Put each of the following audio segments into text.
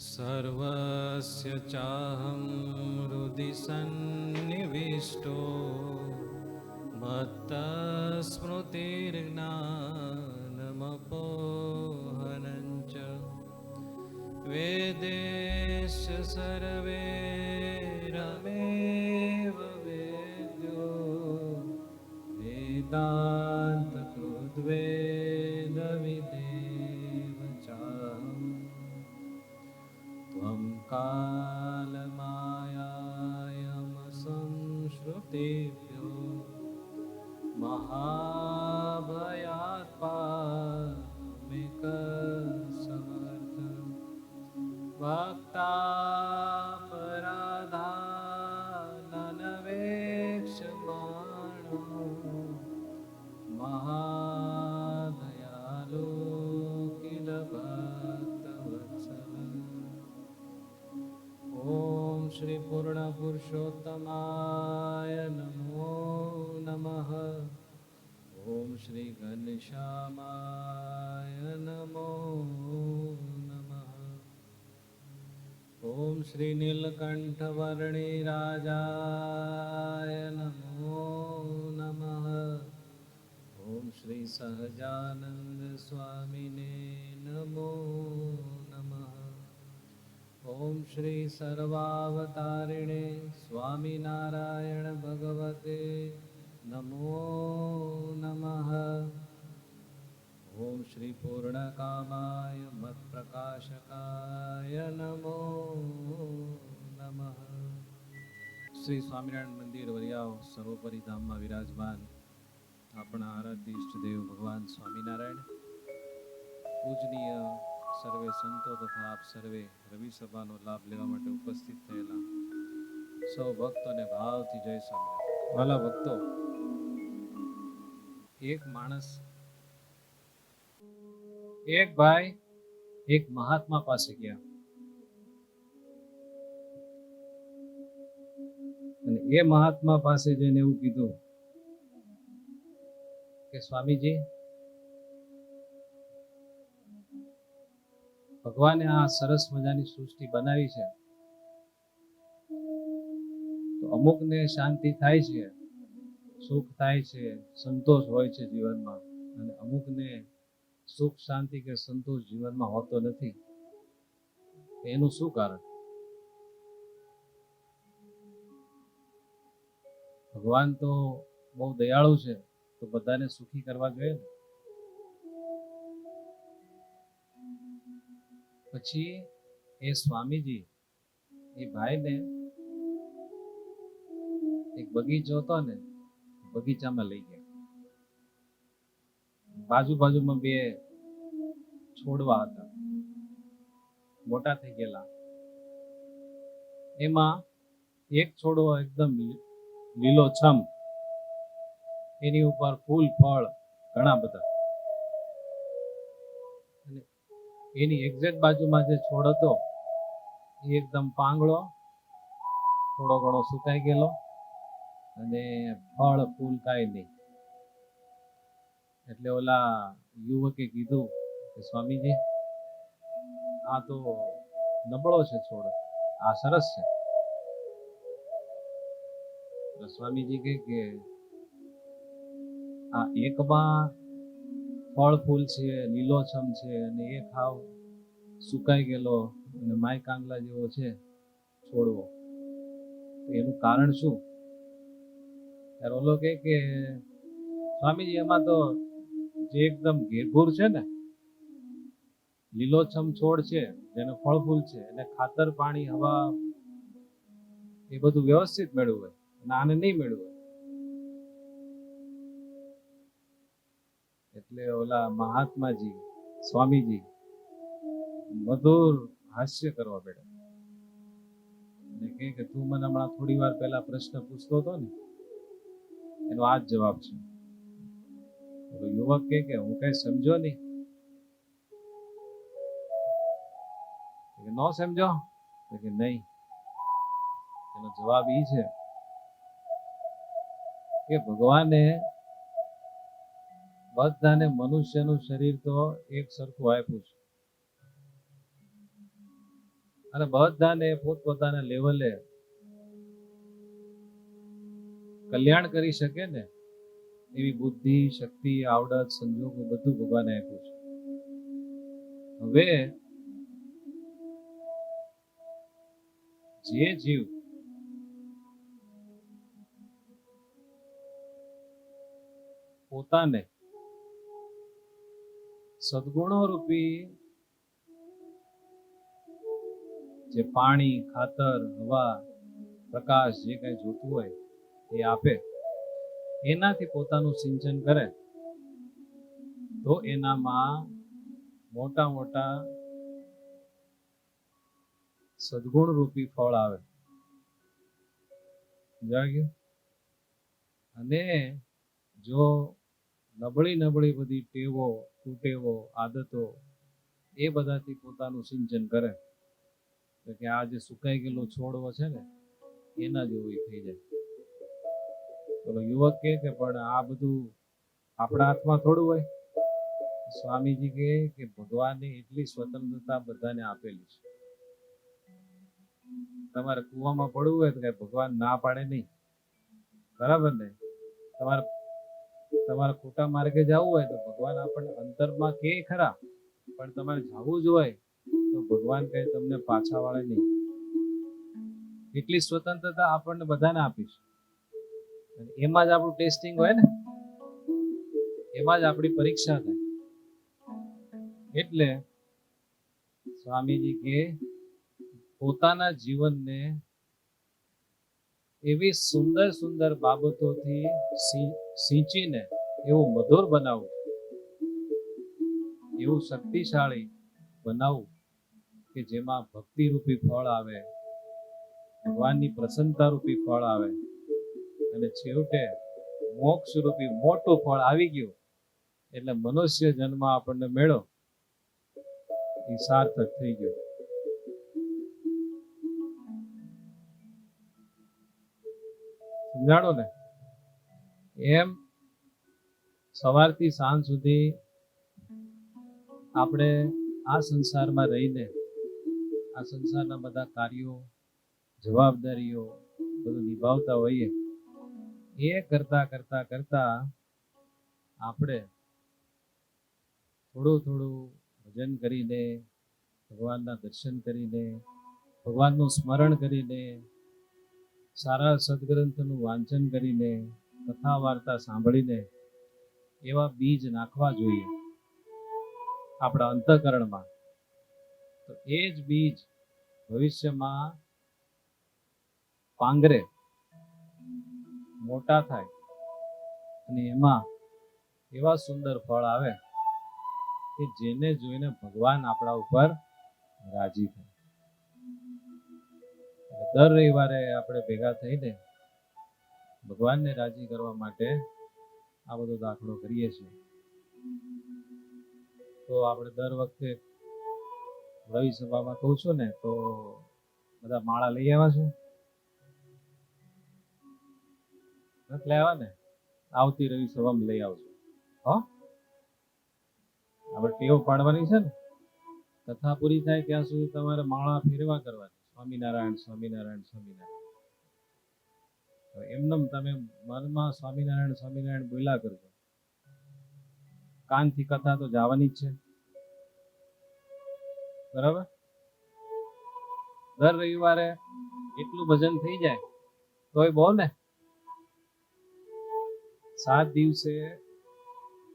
सर्वस्य चाहं हृदि सन्निविष्टो मत्तस्मृतिर्ज्ञानमपोहनं च वेदेश सर्वैरमेव वेद्यो वेदान्तकृद्वेदविदेव चाहम् त्वं कालमायायमसंश्रुतेभ्यो महाभयात् पारमिकसमर्थ भक्तापराधाननवेक्षमाणो महादयालु किल भक्तवत्सल। ओम श्री पूर्ण पुरुषोत्तमाय नमो नमः। ओम श्री घनश्यामाय नमो नमः। ओम श्री नीलकंठवर्णिराजाय नमो नमः। ओम श्री सहजानंद स्वामिने नमो नमः। ओम श्री सर्वावतारिणे स्वामीनारायण भगवते नमो नमः। ओम श्री पूर्णकामाय मत्प्रकाशकाय नमो नमः। श्री स्वामिनारायण मंदिर वरियाव सर्वोपरि धाम में विराजमान अपना आराध्य इष्टदेव भगवान स्वामीनारायण, पूजनीय सर्वे संतो तथा आप सर्वे रवि सभाનો લાભ લેવા માટે ઉપસ્થિત થયેલા સૌ ભક્તોને ભાવથી જય સ્વામિનારાયણ। વાલા ભક્તો, એક માણસ, એક ભાઈ એક મહાત્મા પાસે ગયા અને એ મહાત્મા પાસે જઈને એવું કીધું કે સ્વામીજી, ભગવાને આ સરસ મજાની સૃષ્ટિ બનાવી છે તો અમુકને શાંતિ થાય છે, સુખ થાય છે, સંતોષ હોય છે જીવનમાં, અને અમુકને સુખ શાંતિ કે સંતોષ જીવનમાં હોતો નથી। એનું શું કારણ? ભગવાન તો બહુ દયાળુ છે, તો બધાને સુખી કરવા જોઈએ ને। પછી એ સ્વામીજી એ ભાઈને એક બગીચો હતો ને, બગીચામાં લઈ ગયા। બાજુમાં બે છોડવા હતા, મોટા થઈ ગયેલા। એમાં એક છોડવો એકદમ લીલોછમ, એની ઉપર ફૂલ ફળ ઘણા બધા, અને એની એક્ઝેક્ટ બાજુમાં જે છોડ હતો એ એકદમ પાંગળો, થોડો ઘણો સુકાઈ ગયેલો, અને ફળ ફૂલ કાંઈ નહીં। એટલે ઓલા યુવકે કીધું કે સ્વામીજી, આ તો નબળો છે છોડ, આ સરસ છે। સ્વામીજી કે આ એકમાં ફળ ફૂલ છે, લીલોછમ છે, અને એક હાવ સુકાઈ ગયેલો અને માય કાંગલા જેવો છે છોડવો, તો એનું કારણ શું? ત્યારે ઓલો કે સ્વામીજી, એમાં તો જે એકદમ ઘેઘૂર છે ને, લીલોછમ છોડ છે, જેને ફળ ફૂલ છે, એને ખાતર પાણી હવા એ બધું વ્યવસ્થિત મેળવું હોય, અને આને નહીં મેળવું હોય। એટલે ઓલા મહાત્માજી સ્વામીજી મધુર હાસ્ય કરવા પડ્યા અને કે તું મને હમણાં થોડી વાર પહેલા પ્રશ્ન પૂછતો હતો ને, એનો આ જ જવાબ છે। યુવક કે હું કઈ સમજો નહીં। ન સમજો કે નહીં? એનો જવાબ એ છે કે ભગવાને બધાને મનુષ્યનું શરીર તો એક સરખું આપ્યું છે, અને બધાને પોતપોતાના લેવલે કલ્યાણ કરી શકે ને એવી બુદ્ધિ, શક્તિ, આવડત, સંજોગો બધું ભગવાને આપ્યું છે. હવે જે જીવ પોતાને સદગુણો રૂપી જે પાણી, ખાતર, હવા, પ્રકાશ જે કઈ જોતું હોય એ આપે, એનાથી પોતાનું સિંચન કરે તો એનામાં મોટા મોટા સદગુણ રૂપી ફળ આવે. સમજાય ગયું? અને જો નબળી બધી ટેવો, કુટેવો, આદતો એ બધાથી પોતાનું સિંચન કરે તો કે આ જે સુકાઈ ગયેલો છોડવો છે ને એના જેવું થઈ જાય. બોલો યુવક કે પણ આ બધું આપણા હાથમાં થોડું હોય. સ્વામીજી કે ભગવાને એટલી સ્વતંત્રતા બધાને આપેલી છે. તમારે કૂવામાં પડવું હોય તો કઈ ભગવાન ના પાડે નહીં, બરાબર ને? તમારે ખોટા માર્ગે જવું હોય તો ભગવાન આપણને અંતરમાં કે ખરા, પણ તમારે જવું જ હોય તો ભગવાન કઈ તમને પાછા વાળે નહીં. એટલી સ્વતંત્રતા આપણને બધાને આપી છે. એમાં જ આપણું ટેસ્ટિંગ હોય ને, એમાં જ આપણી પરીક્ષા થાય. એટલે સ્વામીજી કે પોતાના જીવનને એવી સુંદર સુંદર બાબતોથી સિંચીને એવું મધુર બનાવવું, એવું શક્તિશાળી બનાવવું કે જેમાં ભક્તિ રૂપી ફળ આવે, ભગવાનની પ્રસન્નતા રૂપી ફળ આવે, અને છેવટે મોક્ષ રૂપી મોટું ફળ આવી ગયું એટલે મનુષ્ય જન્મ આપણને મેળો એ સાર્થક થઈ ગયો. સમજાણો ને? એમ સવારથી સાંજ સુધી આપણે આ સંસારમાં રહીને આ સંસારના બધા કાર્યો, જવાબદારીઓ બધું નિભાવતા હોઈએ. એ કરતા કરતા કરતા આપણે થોડું ભજન કરીને, ભગવાનના દર્શન કરીને, ભગવાનનું સ્મરણ કરીને, સારા સદગ્રંથનું વાંચન કરીને, કથા વાર્તા સાંભળીને એવા બીજ નાખવા જોઈએ આપણા અંતઃકરણમાં. તો એ જ બીજ ભવિષ્યમાં પાંગરે, મોટા થાય અને એમાં એવા સુંદર ફળ આવે કે જેને જોઈને ભગવાન આપણા ઉપર રાજી થાય. દર રવિવારે આપણે ભેગા થઈને ભગવાનને રાજી કરવા માટે આ બધો દાખલો કરીએ છીએ. તો આપણે દર વખતે રવિ સભામાં કહું છું ને, તો બધા માળા લઈ આવ્યા છો? નથી લાવ્યા ને? આવતી રવિ સભામાં લઈ આવજો. આપણે ટેવ પાડવાની છે ને, કથા પૂરી થાય ત્યાં સુધી તમારે માળા ફેરવા કરવાની, સ્વામિનારાયણ સ્વામિનારાયણ સ્વામિનારાયણ. એમનેમ તમે મનમાં સ્વામિનારાયણ સ્વામિનારાયણ બોલ્યા કરજો. કાનથી કથા તો જવાની જ છે, બરાબર? દર રવિવારે એટલું ભજન થઈ જાય તોય બહુ ને. 7 દિવસે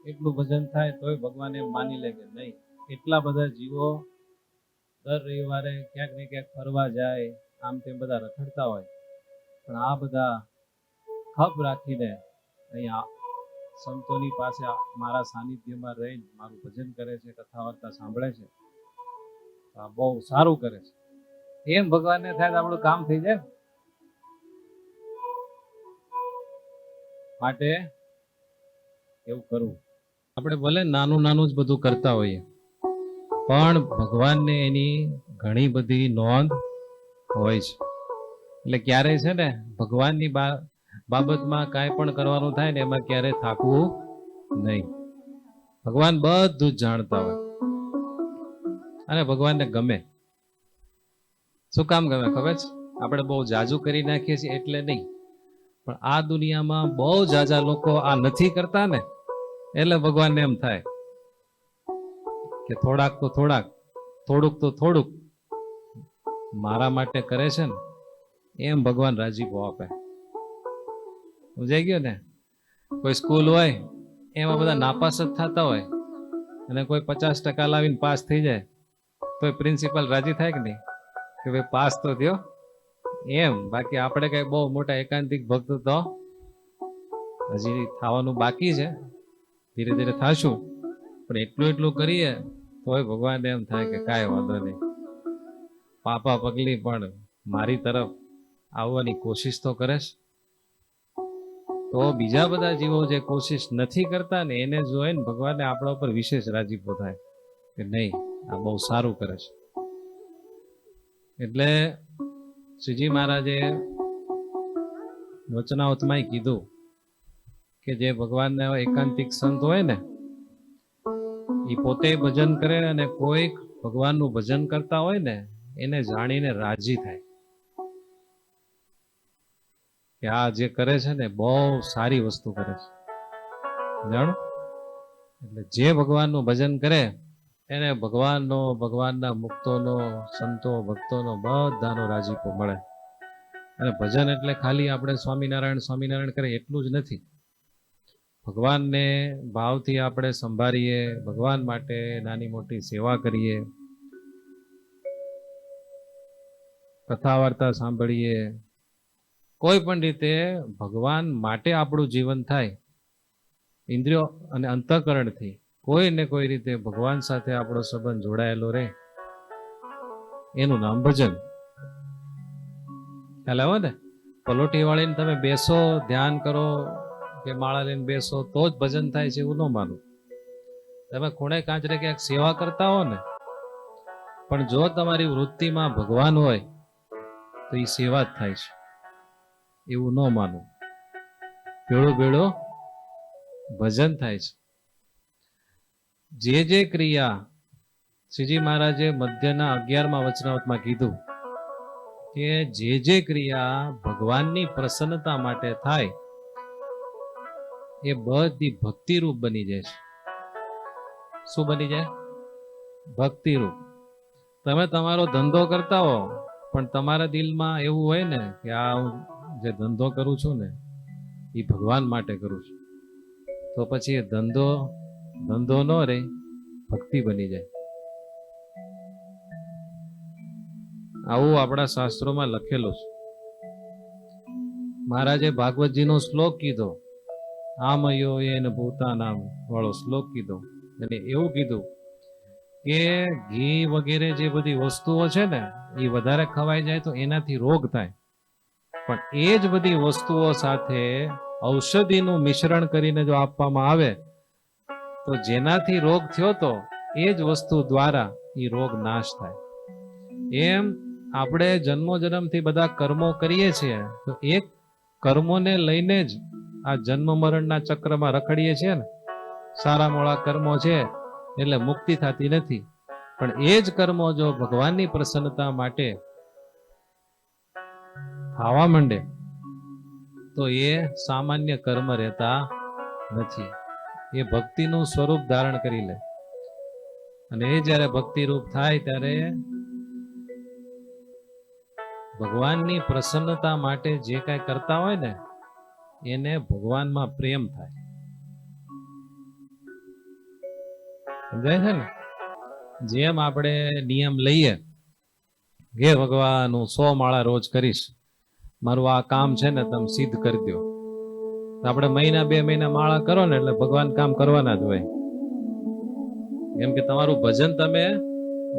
એટલું ભજન થાય તોય ભગવાન એમ માની લે કે નહીં, એટલા બધા જીવો દર રવિવારે ક્યાંક ને ક્યાંક ફરવા જાય, આમ તેમ બધા રખડતા હોય, પણ આ બધા ખપ રાખીને અહીંયા સંતોની પાસે મારા સાનિધ્યમાં રહીને મારું ભજન કરે છે, કથા વાર્તા સાંભળે છે, આ બહુ સારું કરે છે. એમ ભગવાનને થાય તો આપણું કામ થઈ જાય. માટે એવું કરવું. આપણે ભલે નાનું જ બધું કરતા હોઈએ, પણ ભગવાનને એની ઘણી બધી નોંધ હોય છે. એટલે ક્યારેય છે ને ભગવાનની બાબતમાં કાંઈ પણ કરવાનું થાય ને એમાં ક્યારેય થાકવું નહીં. ભગવાન બધું જ જાણતા હોય અને ભગવાનને ગમે. શું કામ ગમે ખબર છે? આપણે બહુ જાજુ કરી નાખીએ છીએ એટલે નહીં, પણ આ દુનિયામાં બહુ જાજા લોકો આ નથી કરતા ને, એટલે ભગવાનને એમ થાય કે થોડાક તો થોડાક, થોડુંક તો થોડુંક મારા માટે કરે છે ને, એમ ભગવાન રાજીપો આપે. સમજાઈ ગયો ને? કોઈ સ્કૂલ હોય એમાં બધા નાપાસ જ થતા હોય અને કોઈ 50% લાવીને પાસ થઈ જાય તો પ્રિન્સિપલ રાજી થાય કે નહીં કે ભાઈ પાસ તો થયો એમ. બાકી આપણે કઈ બહુ મોટા એકાંતિક ભક્ત તો હજી થવાનું બાકી છે, ધીરે ધીરે થાશું, પણ એટલું એટલું કરીએ તોય ભગવાન એમ થાય કે કાંઈ વાંધો નહીં, પાપા પગલી પણ મારી તરફ આવવાની કોશિશ તો કરે છે. તો બીજા બધા જીવો જે કોશિશ નથી કરતા ને એને જોઈને ભગવાનને આપણા ઉપર વિશેષ રાજીપો થાય કે નહીં, આ બહુ સારું કરે છે. એટલે શ્રીજી મહારાજે વચનાવતમાં કીધું કે જે ભગવાનને એકાંતિક સંત હોય ને એ પોતે ભજન કરે અને કોઈ ભગવાનનું ભજન કરતા હોય ને એને જાણીને રાજી થાય કે આ જે કરે છે ને બહુ સારી વસ્તુ કરે છે. જાણો, એટલે જે ભગવાનનું ભજન કરે એને ભગવાનનો, ભગવાનના મુક્તોનો, સંતો ભક્તોનો બધાનો રાજીપો મળે. અને ભજન એટલે ખાલી આપણે સ્વામિનારાયણ સ્વામિનારાયણ કરે એટલું જ નથી. ભગવાનને ભાવથી આપણે સંભાળીએ, ભગવાન માટે નાની મોટી સેવા કરીએ, કથા વાર્તા સાંભળીએ, કોઈ પણ રીતે ભગવાન માટે આપણું જીવન થાય, ઇન્દ્રિયો અને અંતઃકરણથી કોઈ ને કોઈ રીતે ભગવાન સાથે આપણો સંબંધ જોડાયેલો રહે, એનું નામ ભજન. ખ્યાલ આવે ને? પલોટી વાળીને તમે બેસો, ધ્યાન કરો કે માળા લઈને બેસો તો જ ભજન થાય છે એવું ન માનું. તમે ખૂણે કાંચરે ક્યાંક સેવા કરતા હો ને, પણ જો તમારી વૃત્તિમાં ભગવાન હોય તો એ સેવા જ થાય છે એવું ન માનું. ભેળું ભેળું ભજન થાય છે. જે ક્રિયા શ્રીજી મહારાજે મધ્યના 11મા વચનાવતમાં કીધું કે જે ક્રિયા ભગવાનની પ્રસન્નતા માટે થાય એ બધી ભક્તિરૂપ બની જાય છે. શું બની જાય? ભક્તિરૂપ. તમે તમારો ધંધો કરતા હો પણ તમારા દિલમાં એવું હોય ને કે આ હું જે ધંધો કરું છું ને એ ભગવાન માટે કરું છું, તો પછી એ ધંધો ન રહે, ભક્તિ બની જાય. આવું આપણા શાસ્ત્રોમાં લખેલું છે. મહારાજે ભાગવતજીનો શ્લોક કીધો, આમયો એન ભૂતાનામ વાળો શ્લોક કીધો, અને એવું કીધું કે ઘી વગેરે જે બધી વસ્તુઓ છે ને એ વધારે ખવાઈ જાય તો એનાથી રોગ થાય, પણ એ જ બધી વસ્તુઓ સાથે ઔષધિનું મિશ્રણ કરીને જો આપવામાં આવે તો જેનાથી રોગ થયો તો એ જ વસ્તુ દ્વારા એ રોગ નાશ થાય. એમ આપણે જન્મો જન્મથી બધા કર્મો કરીએ છીએ તો એ કર્મોને લઈને જ આ જન્મ મરણના ચક્રમાં રખડીએ છીએ ને. સારા મોળા કર્મો છે એટલે મુક્તિ થતી નથી, પણ એ જ કર્મો જો ભગવાનની પ્રસન્નતા માટે થવા માંડે તો એ સામાન્ય કર્મ રહેતા નથી, એ ભક્તિનું સ્વરૂપ ધારણ કરી લે. અને એ જ્યારે ભક્તિ રૂપ થાય ત્યારે ભગવાનની પ્રસન્નતા માટે જે કાંઈ કરતા હોય ને એને ભગવાનમાં પ્રેમ થાય. સમજાય છે ને? જેમ આપણે નિયમ લઈએ કે ભગવાન હું 100 માળા રોજ કરીશ, મારું આ કામ છે ને તમે સિદ્ધ કરી દો. આપણે મહિના 2 મહિના માળા કરો ને એટલે ભગવાન કામ કરવાના જ હોય. એમ કે તમારું ભજન તમે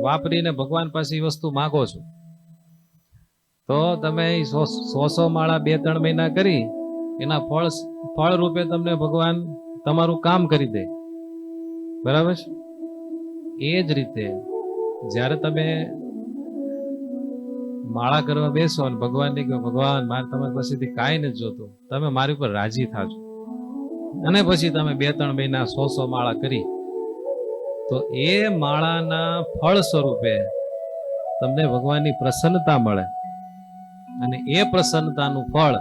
વાપરીને ભગવાન પાસે વસ્તુ માગો છો, તો તમે 100 માળા 2-3 મહિના કરી એના ફળ રૂપે તમને ભગવાન તમારું કામ કરી દે. બરાબર છે? એ જ રીતે જ્યારે તમે માળા કરવા બેસો અને ભગવાનને કહો ભગવાન મારે તમારી પાસેથી કાંઈ નથી જોતું, તમે મારી ઉપર રાજી થાજો, અને પછી તમે 2-3 મહિના 100 માળા કરી તો એ માળાના ફળ સ્વરૂપે તમને ભગવાનની પ્રસન્નતા મળે અને એ પ્રસન્નતાનું ફળ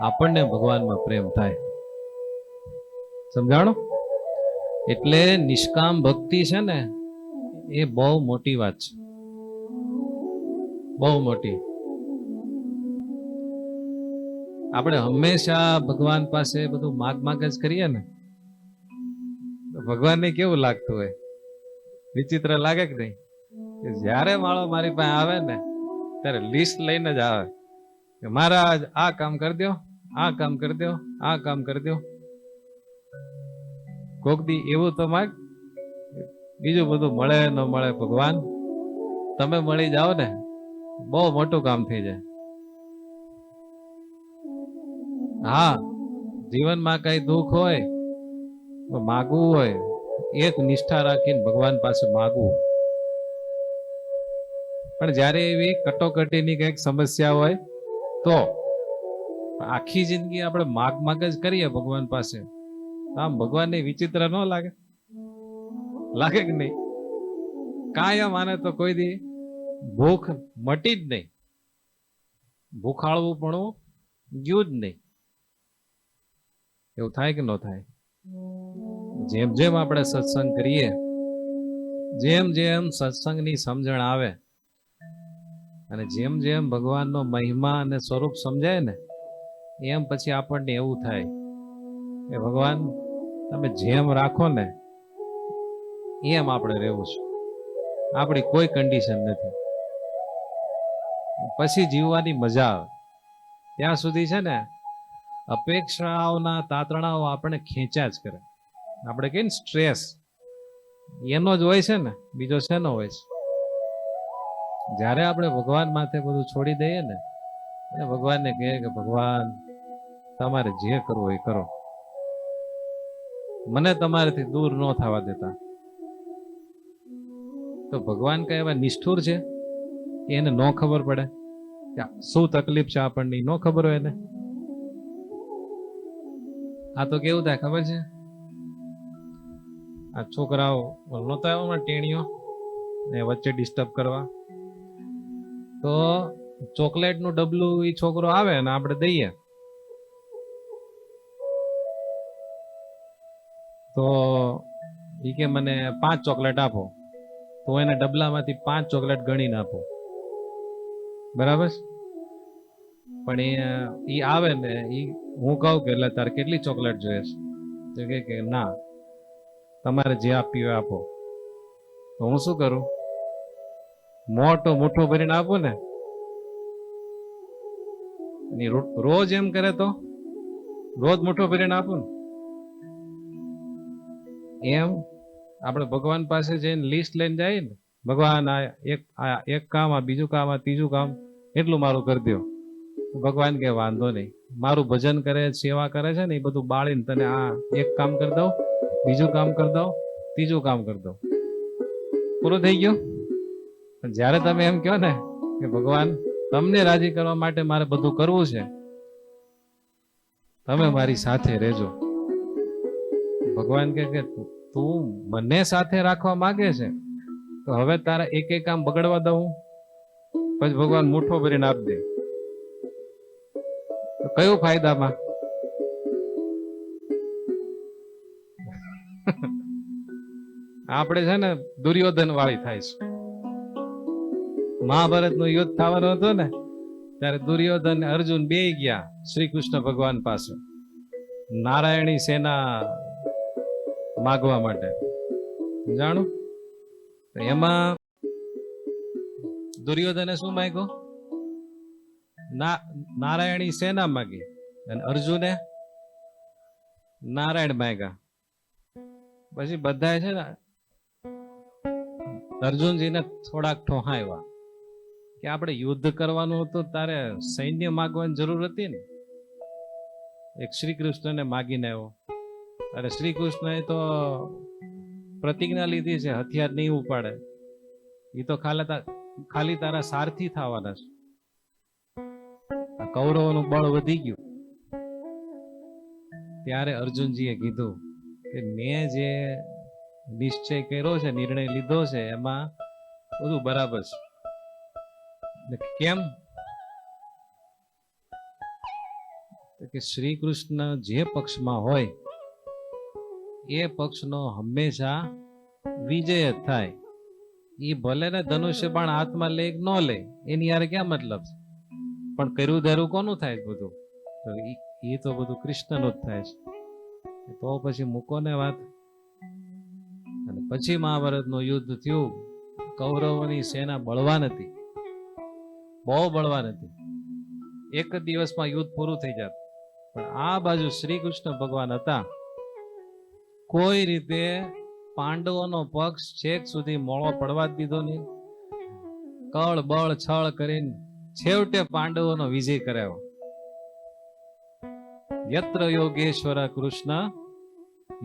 આપણને ભગવાનમાં પ્રેમ થાય. સમજાણો? એટલે નિષ્કામ ભક્તિ છે ને એ બહુ મોટી વાત છે, બહુ મોટી. આપણે હંમેશા ભગવાન પાસે બધું માગ જ કરીએ ને, ભગવાનને કેવું લાગતું હોય? વિચિત્ર લાગે કે નહીં? કે જ્યારે માળો મારી પાસે આવે ને ત્યારે લિસ્ટ લઈને જ આવે કે મહારાજ આ કામ કરી દો, આ કામ કરી દો, આ કામ કરી દો. કોક દી એવું તો માગ, બીજું બધું મળે ન મળે, ભગવાન તમે મળી જાઓ ને બહુ મોટું કામ થઈ જાય. હા, જીવનમાં કઈ દુઃખ હોય, માગવું હોય, એક નિષ્ઠા રાખીને ભગવાન પાસે માગવું. પણ જ્યારે એવી કટોકટીની કઈક સમસ્યા હોય તો આખી જિંદગી આપણે માગ જ કરીએ ભગવાન પાસે, આમ ભગવાનને વિચિત્ર ન લાગે? લાગે કે નહીં? કાયમ આને તો કોઈ દી ભૂખ મટી જ નહીં, ભૂખાળવું પણ ગયું જ નહીં. એવું થાય કે ન થાય? જેમ જેમ આપણે સત્સંગ કરીએ, જેમ જેમ સત્સંગની સમજણ આવે અને જેમ જેમ ભગવાનનો મહિમા અને સ્વરૂપ સમજાય ને, એમ પછી આપણને એવું થાય કે ભગવાન તમે જેમ રાખો ને એમ આપણે રહેવું છે, આપણી કોઈ કન્ડિશન નથી. પછી જીવવાની મજા આવે. ત્યાં સુધી છે ને અપેક્ષાઓના તાતણાઓ આપણે ખેંચ્યા જ કરે. આપણે કહીએ ને સ્ટ્રેસ, એનો જ હોય છે ને, બીજો શેનો હોય છે? જ્યારે આપણે ભગવાન માથે બધું છોડી દઈએ ને અને ભગવાનને કહે કે ભગવાન તમારે જે કરવું એ કરો, મને તમારાથી દૂર ન થવા દેતા, તો ભગવાન કઈ એવા નિષ્ઠુર છે એને ન ખબર પડે કે શું તકલીફ છે આપણને? ન ખબર હોય એને? આ તો કેવું થાય ખબર છે? આ છોકરાઓ નહોતા આવ્યા ટેણીઓ ને વચ્ચે ડિસ્ટર્બ કરવા, તો ચોકલેટ નું ડબલું એ છોકરો આવે ને આપણે દઈએ તો એ કે મને 5 ચોકલેટ આપો, તો એને ડબલામાંથી 5 ચોકલેટ ગણીને આપો, બરાબર? પણ એ આવે ને હું કહું કે એટલે તારે કેટલી ચોકલેટ જોઈએ છે? તો કે ના, તમારે જે આપી હોય આપો. તો હું શું કરું? મોટો મુઠ્ઠો ભરીને આપું ને. રોજ એમ કરે તો રોજ મુઠ્ઠો ભરીને આપું ને. એમ આપણે ભગવાન પાસે જઈને લિસ્ટ લઈને જાય ને, ભગવાન આ એક કામ, આ બીજું કામ, આ ત્રીજું કામ, એટલું મારું કરી દો. ભગવાન કે વાંધો નહીં, મારું ભજન કરે, સેવા કરે છે ને એ બધું બાળીને તને આ એક કામ કરી દઉં, બીજું કામ કરી દઉં, ત્રીજું કામ કરી દઉં, પૂરું થઈ ગયું. પણ જ્યારે તમે એમ કહો ને કે ભગવાન તમને રાજી કરવા માટે મારે બધું કરવું છે, તમે મારી સાથે રહેજો. ભગવાન કે તું મને સાથે રાખવા માંગે છે તો હવે તારા એક એક કામ બગડવા દઉં? પછી ભગવાન મુઠ્ઠો ભરીને આપી દે, તો કયું ફાયદામાં? આપણે છે ને દુર્યોધન વાળી થાય છે. મહાભારત નું યુદ્ધ થવાનું હતું ને ત્યારે દુર્યોધન અર્જુન બે ગયા શ્રી કૃષ્ણ ભગવાન પાસે નારાયણી સેના માગવા માટે. જાણું એમાં દુર્યોધને શું માંગ્યું? નારાયણી સેના માંગી અને અર્જુને નારાયણ માંગ્યા. પછી બધા છે ને અર્જુનજીને થોડાક ઠોહાવ્યા કે આપણે યુદ્ધ કરવાનું હતું, તારે સૈન્ય માગવાની જરૂર હતી ને. એક શ્રી કૃષ્ણને માગીને આવ્યો. અરે શ્રી કૃષ્ણએ તો પ્રતિજ્ઞા લીધી છે હથિયાર નહીં ઉપાડે, એ તો ખાલી તારા સારથી થવાના છે. કૌરવોનું બળ વધી ગયું. ત્યારે અર્જુનજીએ કીધું કે મેં જે નિશ્ચય કર્યો છે, નિર્ણય લીધો છે, એમાં બધું બરાબર છે. કેમ કે શ્રી કૃષ્ણ જે પક્ષમાં હોય એ પક્ષનો હંમેશા વિજય જ થાય. એ ભલે ને ધનુષ્ય બાણ હાથમાં લે ન લે એની યાર ક્યાં મતલબ છે, પણ કર્યું ધરું કોનું થાય બધું? તો એ તો બધું કૃષ્ણનું જ થાય છે. તો પછી મૂકો ને વાત. અને પછી મહાભારતનું યુદ્ધ થયું. કૌરવોની સેના બળવાન હતી, બહુ બળવાન હતી. એક જ દિવસમાં યુદ્ધ પૂરું થઈ જતું. પણ આ બાજુ શ્રી કૃષ્ણ ભગવાન હતા, કોઈ રીતે પાંડવોનો પક્ષ છેક સુધી મોળો પડવા જ દીધો નહીં. કળ બળ છળ કરીને છેવટે પાંડવોનો વિજય કરાવ્યો. યત્ર યોગેશ્વર કૃષ્ણ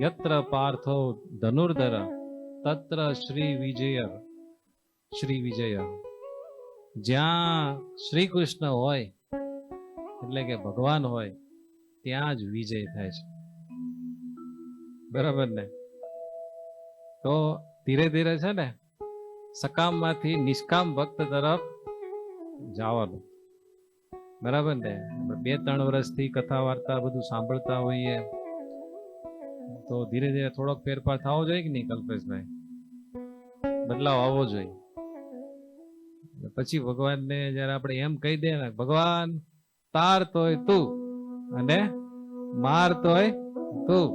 યત્ર પાર્થો ધનુર્ધર તત્ર શ્રી વિજય. જ્યાં શ્રી કૃષ્ણ હોય એટલે કે ભગવાન હોય ત્યાં જ વિજય થાય છે. બરાબર ને? તો ધીરે ધીરે છે ને સકામમાંથી નિષ્કામ ભક્ત તરફ જવાનું. બરાબર ને? 2-3 વર્ષથી કથા વાર્તા બધું સાંભળતા હોઈએ તો ધીરે ધીરે થોડોક ફેરફાર થવો જોઈએ કે નહીં કલ્પેશભાઈ? બદલાવ આવવો જોઈએ. પછી ભગવાનને જયારે આપણે એમ કહી દે ને, ભગવાન તાર તોય તું અને માર તોય તું,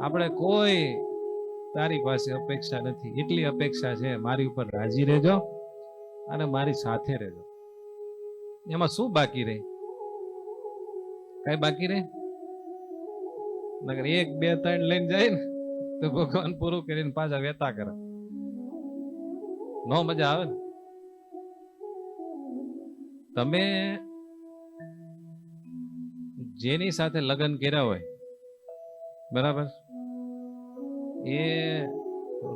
આપણે કોઈ તારી પાસે અપેક્ષા નથી. એટલી અપેક્ષા છે મારી ઉપર રાજી રહેજો અને મારી સાથે રહેજો. એમાં શું બાકી રહે? કઈ બાકી રહે? નગર 1, 2, 3 લઈને જાય ને તો ભગવાન પૂરું કરીને પાછા વેતા કરે. નો મજા આવે ને? તમે જેની સાથે લગ્ન કર્યા હોય, બરાબર, એ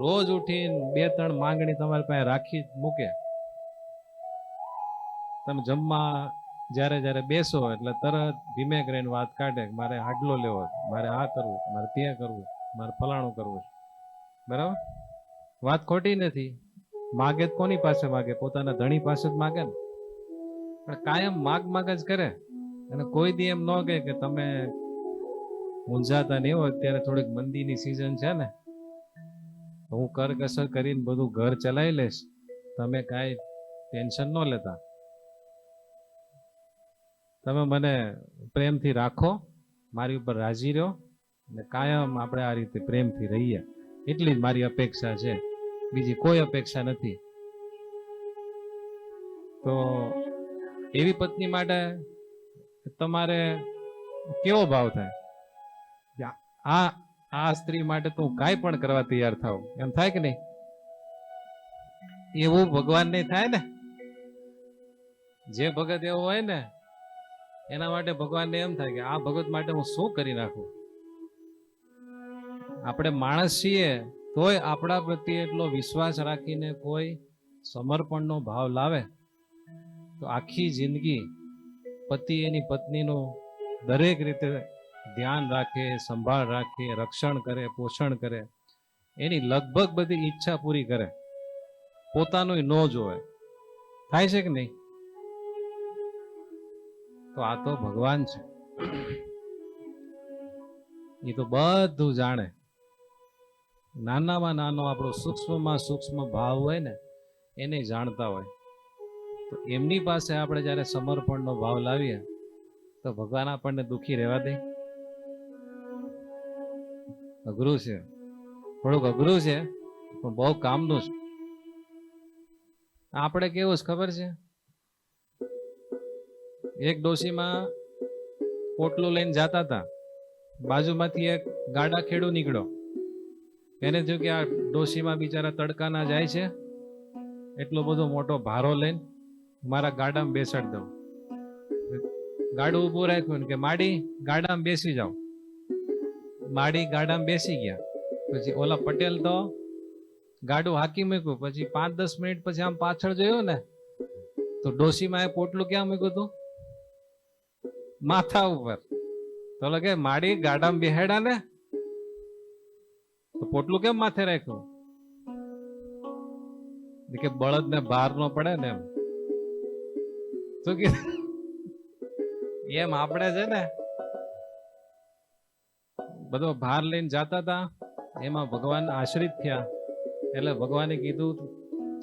રોજ ઉઠીને 2-3 માંગણી તમારી પાસે રાખી મૂકે. તમે જમવા જ્યારે જ્યારે બેસો એટલે તરત ધીમે કરીને વાત કાઢે, મારે હાડલો લેવો, મારે આ કરવું, મારે તે કરવું, મારે ફલાણું કરવું. બરાબર? વાત ખોટી નથી. માગે કોની પાસે માગે? પોતાના ધણી પાસે જ માગે ને. પણ કાયમ માગ જ કરે. અને કોઈ દી એમ ન કહે કે તમે મૂંઝાતા નહીં હોય, અત્યારે થોડીક મંદીની સિઝન છે ને, હું કરકસર કરીને બધું ઘર ચલાવી લઈશ, તમે કાંઈ ટેન્શન ન લેતા, તમે મને પ્રેમથી રાખો, મારી ઉપર રાજી રહો, અને કાયમ આપણે આ રીતે પ્રેમથી રહીએ, એટલી જ મારી અપેક્ષા છે, બીજી કોઈ અપેક્ષા નથી. તો એવી પત્ની માટે તમારે કેવો ભાવ થાય? આ સ્ત્રી માટે તું કાંઈ પણ કરવા તૈયાર થાવ, એમ થાય કે નહીં? એવું ભગવાન નહીં થાય ને. જે ભગત એવો હોય ને એના માટે ભગવાનને એમ થાય કે આ ભગત માટે હું શું કરી નાખું. આપણે માણસ છીએ તોય આપણા પ્રત્યે એટલો વિશ્વાસ રાખીને કોઈ સમર્પણનો ભાવ લાવે તો આખી જિંદગી પતિ એની પત્નીનું દરેક રીતે ધ્યાન રાખે, સંભાળ રાખે, રક્ષણ કરે, પોષણ કરે, એની લગભગ બધી ઈચ્છા પૂરી કરે, પોતાનું ન જોવે. થાય છે કે નહીં? તો આ તો ભગવાન છે. એ તો બધું જાણે. નાનામાં નાનો આપણો સૂક્ષ્મમાં સૂક્ષ્મ ભાવ હોય ને એને જાણતા હોય. તો એમની પાસે આપણે જ્યારે સમર્પણનો ભાવ લાવીએ તો ભગવાન આપણને દુઃખી રહેવા દે? અઘરું છે, થોડુંક અઘરું છે, પણ બહુ કામનું છે. આપણે કેવું છે ખબર છે? એક ડોશીમાં પોટલું લઈને જતા હતા, બાજુમાંથી એક ગાડા ખેડૂ નીકળ્યો. એને થયું કે આ ડોશીમાં બિચારા તડકાના જાય છે, એટલો બધો મોટો ભારો લઈને મારા ગાડામાં બેસાડી દઉં. ગાડું ઊભું રાખ્યું કે માડી ગાડામાં બેસી જાઓ. માડી ગાડામાં બેસી ગયા. પછી ઓલા પટેલ તો ગાડું હાકી મૂક્યું. પછી 5-10 મિનિટ પછી આમ પાછળ જોયું ને તો ડોશીમાં એ પોટલું ક્યાં મૂક્યું હતું? માથા ઉપર. તો લગે માડી ગાડામાં બેહાડ્યા ને તો પોટલું કેમ માથે રાખ્યું? કે બળદ ને ભાર નો પડે ને એમ શું કીધું એમ આપણે છે ને બધો ભાર લઈને જતા હતા, એમાં ભગવાન આશ્રિત થયા એટલે ભગવાને કીધું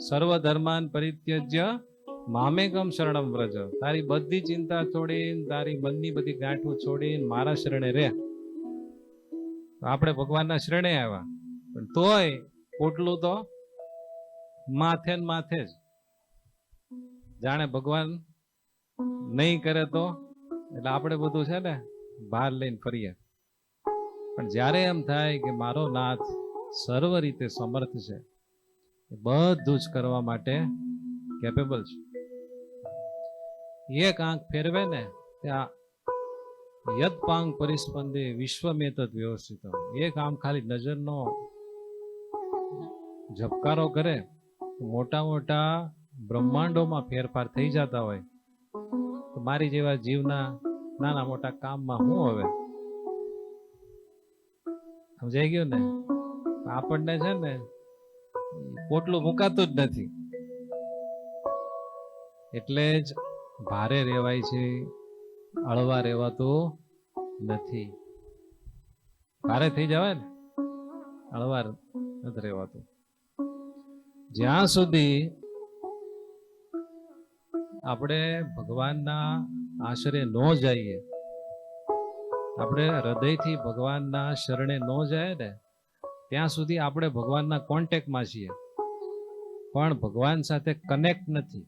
સર્વ ધર્માન પરિત્યજ્ય મામેકમ શરણમ વ્રજ, તારી બધી ચિંતા છોડીને તારી મનની બધી ગાંઠું છોડીને મારા શરણે રે. આપણે ભગવાનના શરણે આવ્યા પણ તોય પોટલું તો માથે ને માથે જ, જાણે ભગવાન નહીં કરે તો. એટલે આપણે બધું છે ને બહાર લઈને ફરીએ, પણ જ્યારે એમ થાય કે મારો નાથ સર્વ રીતે સમર્થ છે, બધું જ કરવા માટે કેપેબલ છે, એક આંખ ફેરવે ને ત્યાં યદ પાંગ પરિસ્પંદે વિશ્વમેતદ વ્યવસ્થિત, એક આમ ખાલી નજરનો ઝબકારો કરે મોટા મોટા બ્રહ્માંડોમાં ફેરફાર થઈ જતા હોય, તો મારી જેવા જીવના નાના મોટા કામમાં હું હવે સમજાઈ ગયું ને. આપણને છે ને પોટલું મુકાતું જ નથી, એટલે જ ભારે રહેવાય છે, હળવા રહેવાતું નથી. ભારે થઈ જવાય ને હળવા નથી રહેવાતું. જ્યાં સુધી આપણે ભગવાનના આશરે ન જઈએ, આપણે હૃદયથી ભગવાનના શરણે ન જાય ને ત્યાં સુધી આપણે ભગવાનના કોન્ટેક્ટમાં છીએ પણ ભગવાન સાથે કનેક્ટ નથી.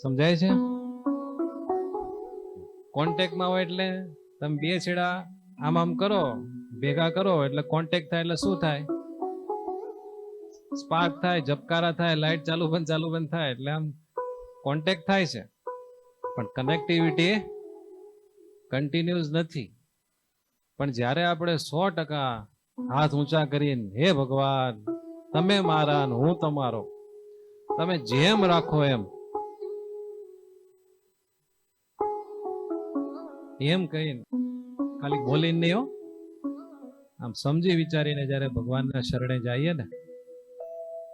સમજાય છે? કોન્ટેક્ટમાં હોય એટલે તમે બે છેડા આમ આમ કરો, ભેગા કરો એટલે કોન્ટેક્ટ થાય. એટલે શું થાય? સ્પાર્ક થાય, ઝબકારા થાય, લાઈટ ચાલુ બંધ થાય, એટલે આમ કોન્ટેક્ટ થાય છે પણ કનેક્ટિવિટી કન્ટિન્યુઅસ નથી. પણ જ્યારે આપણે 100% હાથ ઊંચા કરીને હે ભગવાન તમે મારા ને હું તમારો, તમે જેમ રાખો એમ કહીને ખાલી બોલીને નહીં હો, આમ સમજી વિચારીને જ્યારે ભગવાનના શરણે જઈએ ને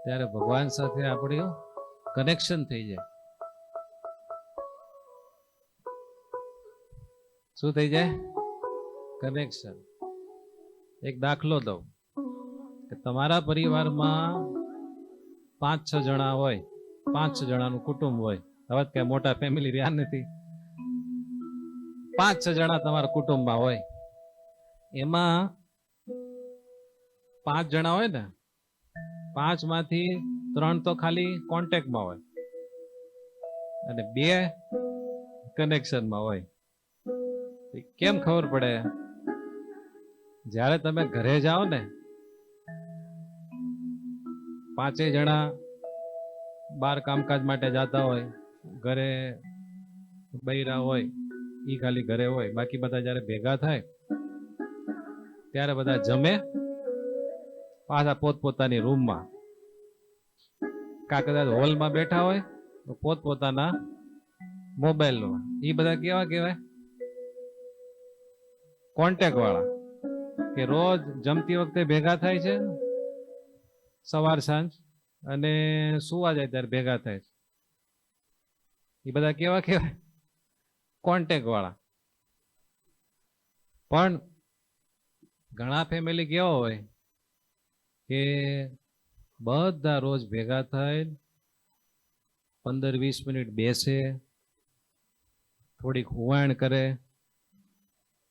ત્યારે ભગવાન સાથે આપણું કનેક્શન થઈ જાય. શું થઈ જાય? કનેક્શન. એક દાખલો દઉં કે તમારા પરિવારમાં 5-6 જણા હોય, 5-6 જણાનું કુટુંબ હોય. હવે કઈ મોટા ફેમિલી રહ્યા નથી, 5-6 જણા તમારા કુટુંબમાં હોય. એમાં 5 જણા હોય ને, 5 માંથી 3 તો ખાલી કોન્ટેક્ટમાં હોય અને 2 કનેક્શનમાં હોય. કેમ ખબર પડે? જ્યારે તમે ઘરે જાઓ ને, 5 જણા બહાર કામકાજ માટે જતા હોય, ઘરે બૈરા હોય, ઈ ખાલી ઘરે હોય, બાકી બધા જ્યારે ભેગા થાય ત્યારે બધા જમે પાછા પોતપોતાની રૂમમાં, કદાચ હોલમાં બેઠા હોય તો પોતપોતાના મોબાઈલમાં. એ બધા કેવા કહેવાય? કોન્ટેક્ટ વાળા, કે રોજ જમતી વખતે ભેગા થાય છે, સવાર સાંજ, અને સુવા જાય ત્યારે ભેગા થાય છે. એ બધા કેવા કહેવાય? કોન્ટેક્ટ વાળા. પણ ઘણા ફેમિલી કેવા હોય કે બધા રોજ ભેગા થાય, 15-20 મિનિટ બેસે, થોડીક હુવાણ કરે,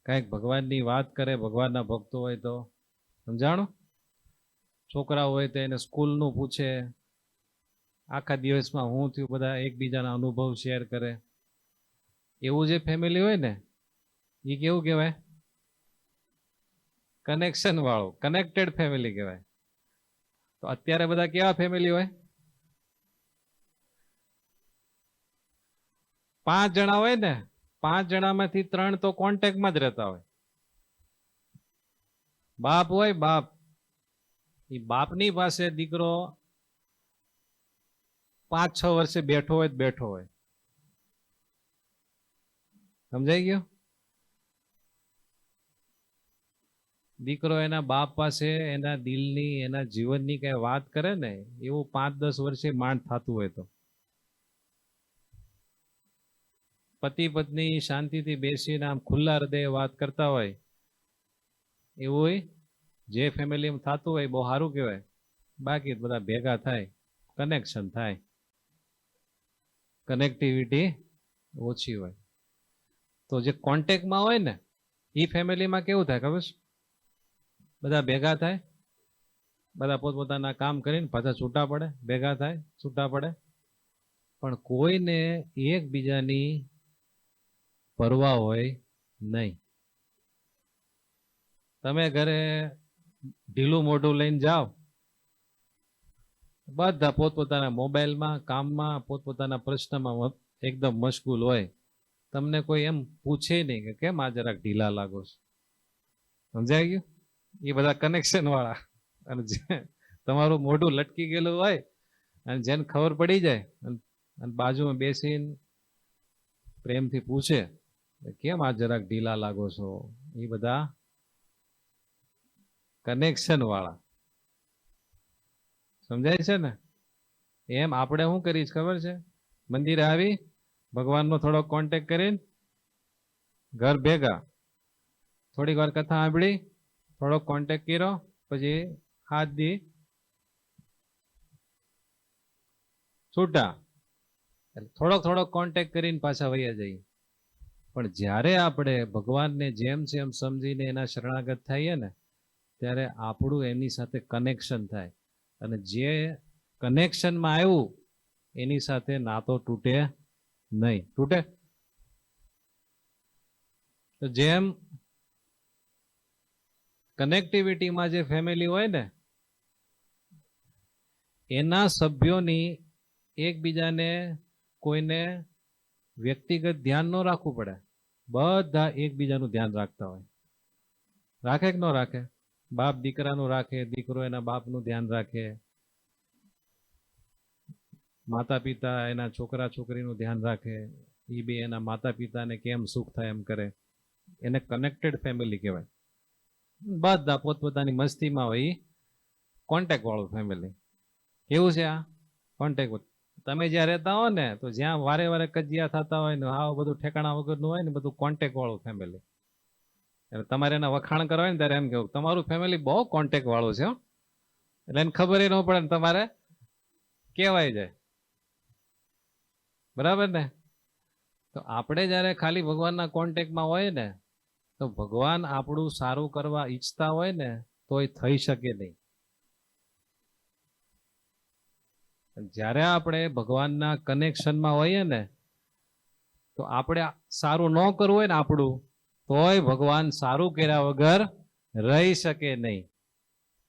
કંઈક ભગવાનની વાત કરે, ભગવાનના ભક્તો હોય તો. સમજાણો? છોકરાઓ હોય તો એને સ્કૂલનું પૂછે, આખા દિવસમાં હું થયું, બધા એકબીજાના અનુભવ શેર કરે. એવું જે ફેમિલી હોય ને એ કેવું કહેવાય? કનેક્શન વાળું, કનેક્ટેડ ફેમિલી કહેવાય. તો અત્યારે બધા કેવા ફેમિલી હોય? 5 જણા હોય ને, 5 જણામાંથી 3 તો કોન્ટેક્ટમાં જ રહેતા હોય. બાપ હોય, બાપ, એ બાપની પાસે દીકરો 5-6 વર્ષે બેઠો હોય. સમજાઈ ગયું? દીકરો એના બાપ પાસે એના દિલની એના જીવનની કઈ વાત કરે ને એવું 5-10 વર્ષે માંડ થતું હોય તો પતિ પત્ની શાંતિથી બેસીને આમ ખુલ્લા હૃદયે વાત કરતા હોય એવું જે ફેમિલીમાં થતું હોય બહુ સારું કહેવાય. બાકી બધા ભેગા થાય, કનેક્શન થાય, કનેક્ટિવિટી ઓછી હોય. તો જે કોન્ટેક્ટમાં હોય ને એ ફેમિલીમાં કેવું થાય ખબર છે? બધા ભેગા થાય, બધા પોતપોતાના કામ કરીને પાછા છૂટા પડે, ભેગા થાય છૂટા પડે, પણ કોઈને એકબીજાની પરવા હોય નહીં. તમે ઘરે ઢીલું મોઢું લઈને જાઓ, બધા પોતપોતાના મોબાઈલમાં, કામમાં, પોતપોતાના પ્રશ્નમાં એકદમ મશગુલ હોય. તમને કોઈ એમ પૂછે નહીં કે કેમ આ જરાક ઢીલા લાગો છો. સમજાઈ ગયું? એ બધા કનેક્શન વાળા. અને જે તમારું મોઢું લટકી ગયેલું હોય અને જેને ખબર પડી જાય અને બાજુમાં બેસીને પ્રેમથી પૂછે કેમ આ જરાક ઢીલા લાગો છો, એ બધા કનેક્શન વાળા. સમજાય છે ને? એમ આપણે શું કરીશ ખબર છે? મંદિરે આવી ભગવાનનો થોડો કોન્ટેક્ટ કરીને ઘર ભેગા થોડીક વાર કથા સાંભળી, થોડોક કોન્ટેક્ટ કર્યો, પછી હાથ દી છૂટા. એટલે થોડોક કોન્ટેક્ટ કરીને પાછા વૈયા જઈએ. પણ જ્યારે આપણે ભગવાનને જેમ જેમ સમજીને એના શરણાગત થઈએ ને ત્યારે આપણું એની સાથે કનેક્શન થાય. અને જે કનેક્શનમાં આવ્યું એની સાથે નાતો તૂટે નહીં. તૂટે? તો જેમ કનેક્ટિવિટીમાં જે ફેમિલી હોય ને એના સભ્યોની એકબીજાને કોઈને વ્યક્તિગત ધ્યાન ન રાખવું પડે, બધા એકબીજાનું ધ્યાન રાખતા હોય. રાખે કે ન રાખે? બાપ દીકરાનું રાખે, દીકરો એના બાપનું ધ્યાન રાખે, માતા પિતા એના છોકરા છોકરીનું ધ્યાન રાખે, એ બે એના માતા પિતાને કેમ સુખ થાય એમ કરે. એને કનેક્ટેડ ફેમિલી કહેવાય. બધા પોતપોતાની મસ્તીમાં હોય, કોન્ટેક્ટ વાળું ફેમિલી. કેવું છે આ કોન્ટેક્ટ? તમે જ્યાં રહેતા હો ને તો જ્યાં વારે વારે કજિયા થતા હોય ને આવું બધું ઠેકાણા વગરનું હોય ને બધું કોન્ટેક્ટ વાળું ફેમિલી. એટલે તમારે એના વખાણ કરવા ને ત્યારે એમ કેવું તમારું ફેમિલી બહુ કોન્ટેક્ટ વાળું છે, એટલે એને ખબર ન પડે ને તમારે કહેવાય જાય. બરાબર ને? તો આપણે જયારે ખાલી ભગવાનના કોન્ટેક્ટમાં હોય ને તો ભગવાન આપણું સારું કરવા ઈચ્છતા હોય ને તો એ થઈ શકે નહીં. જ્યારે આપણે ભગવાનના કનેક્શનમાં હોઈએ ને તો આપણે સારું ન કરવું હોય ને આપણું તોય ભગવાન સારું કર્યા વગર રહી શકે નહીં.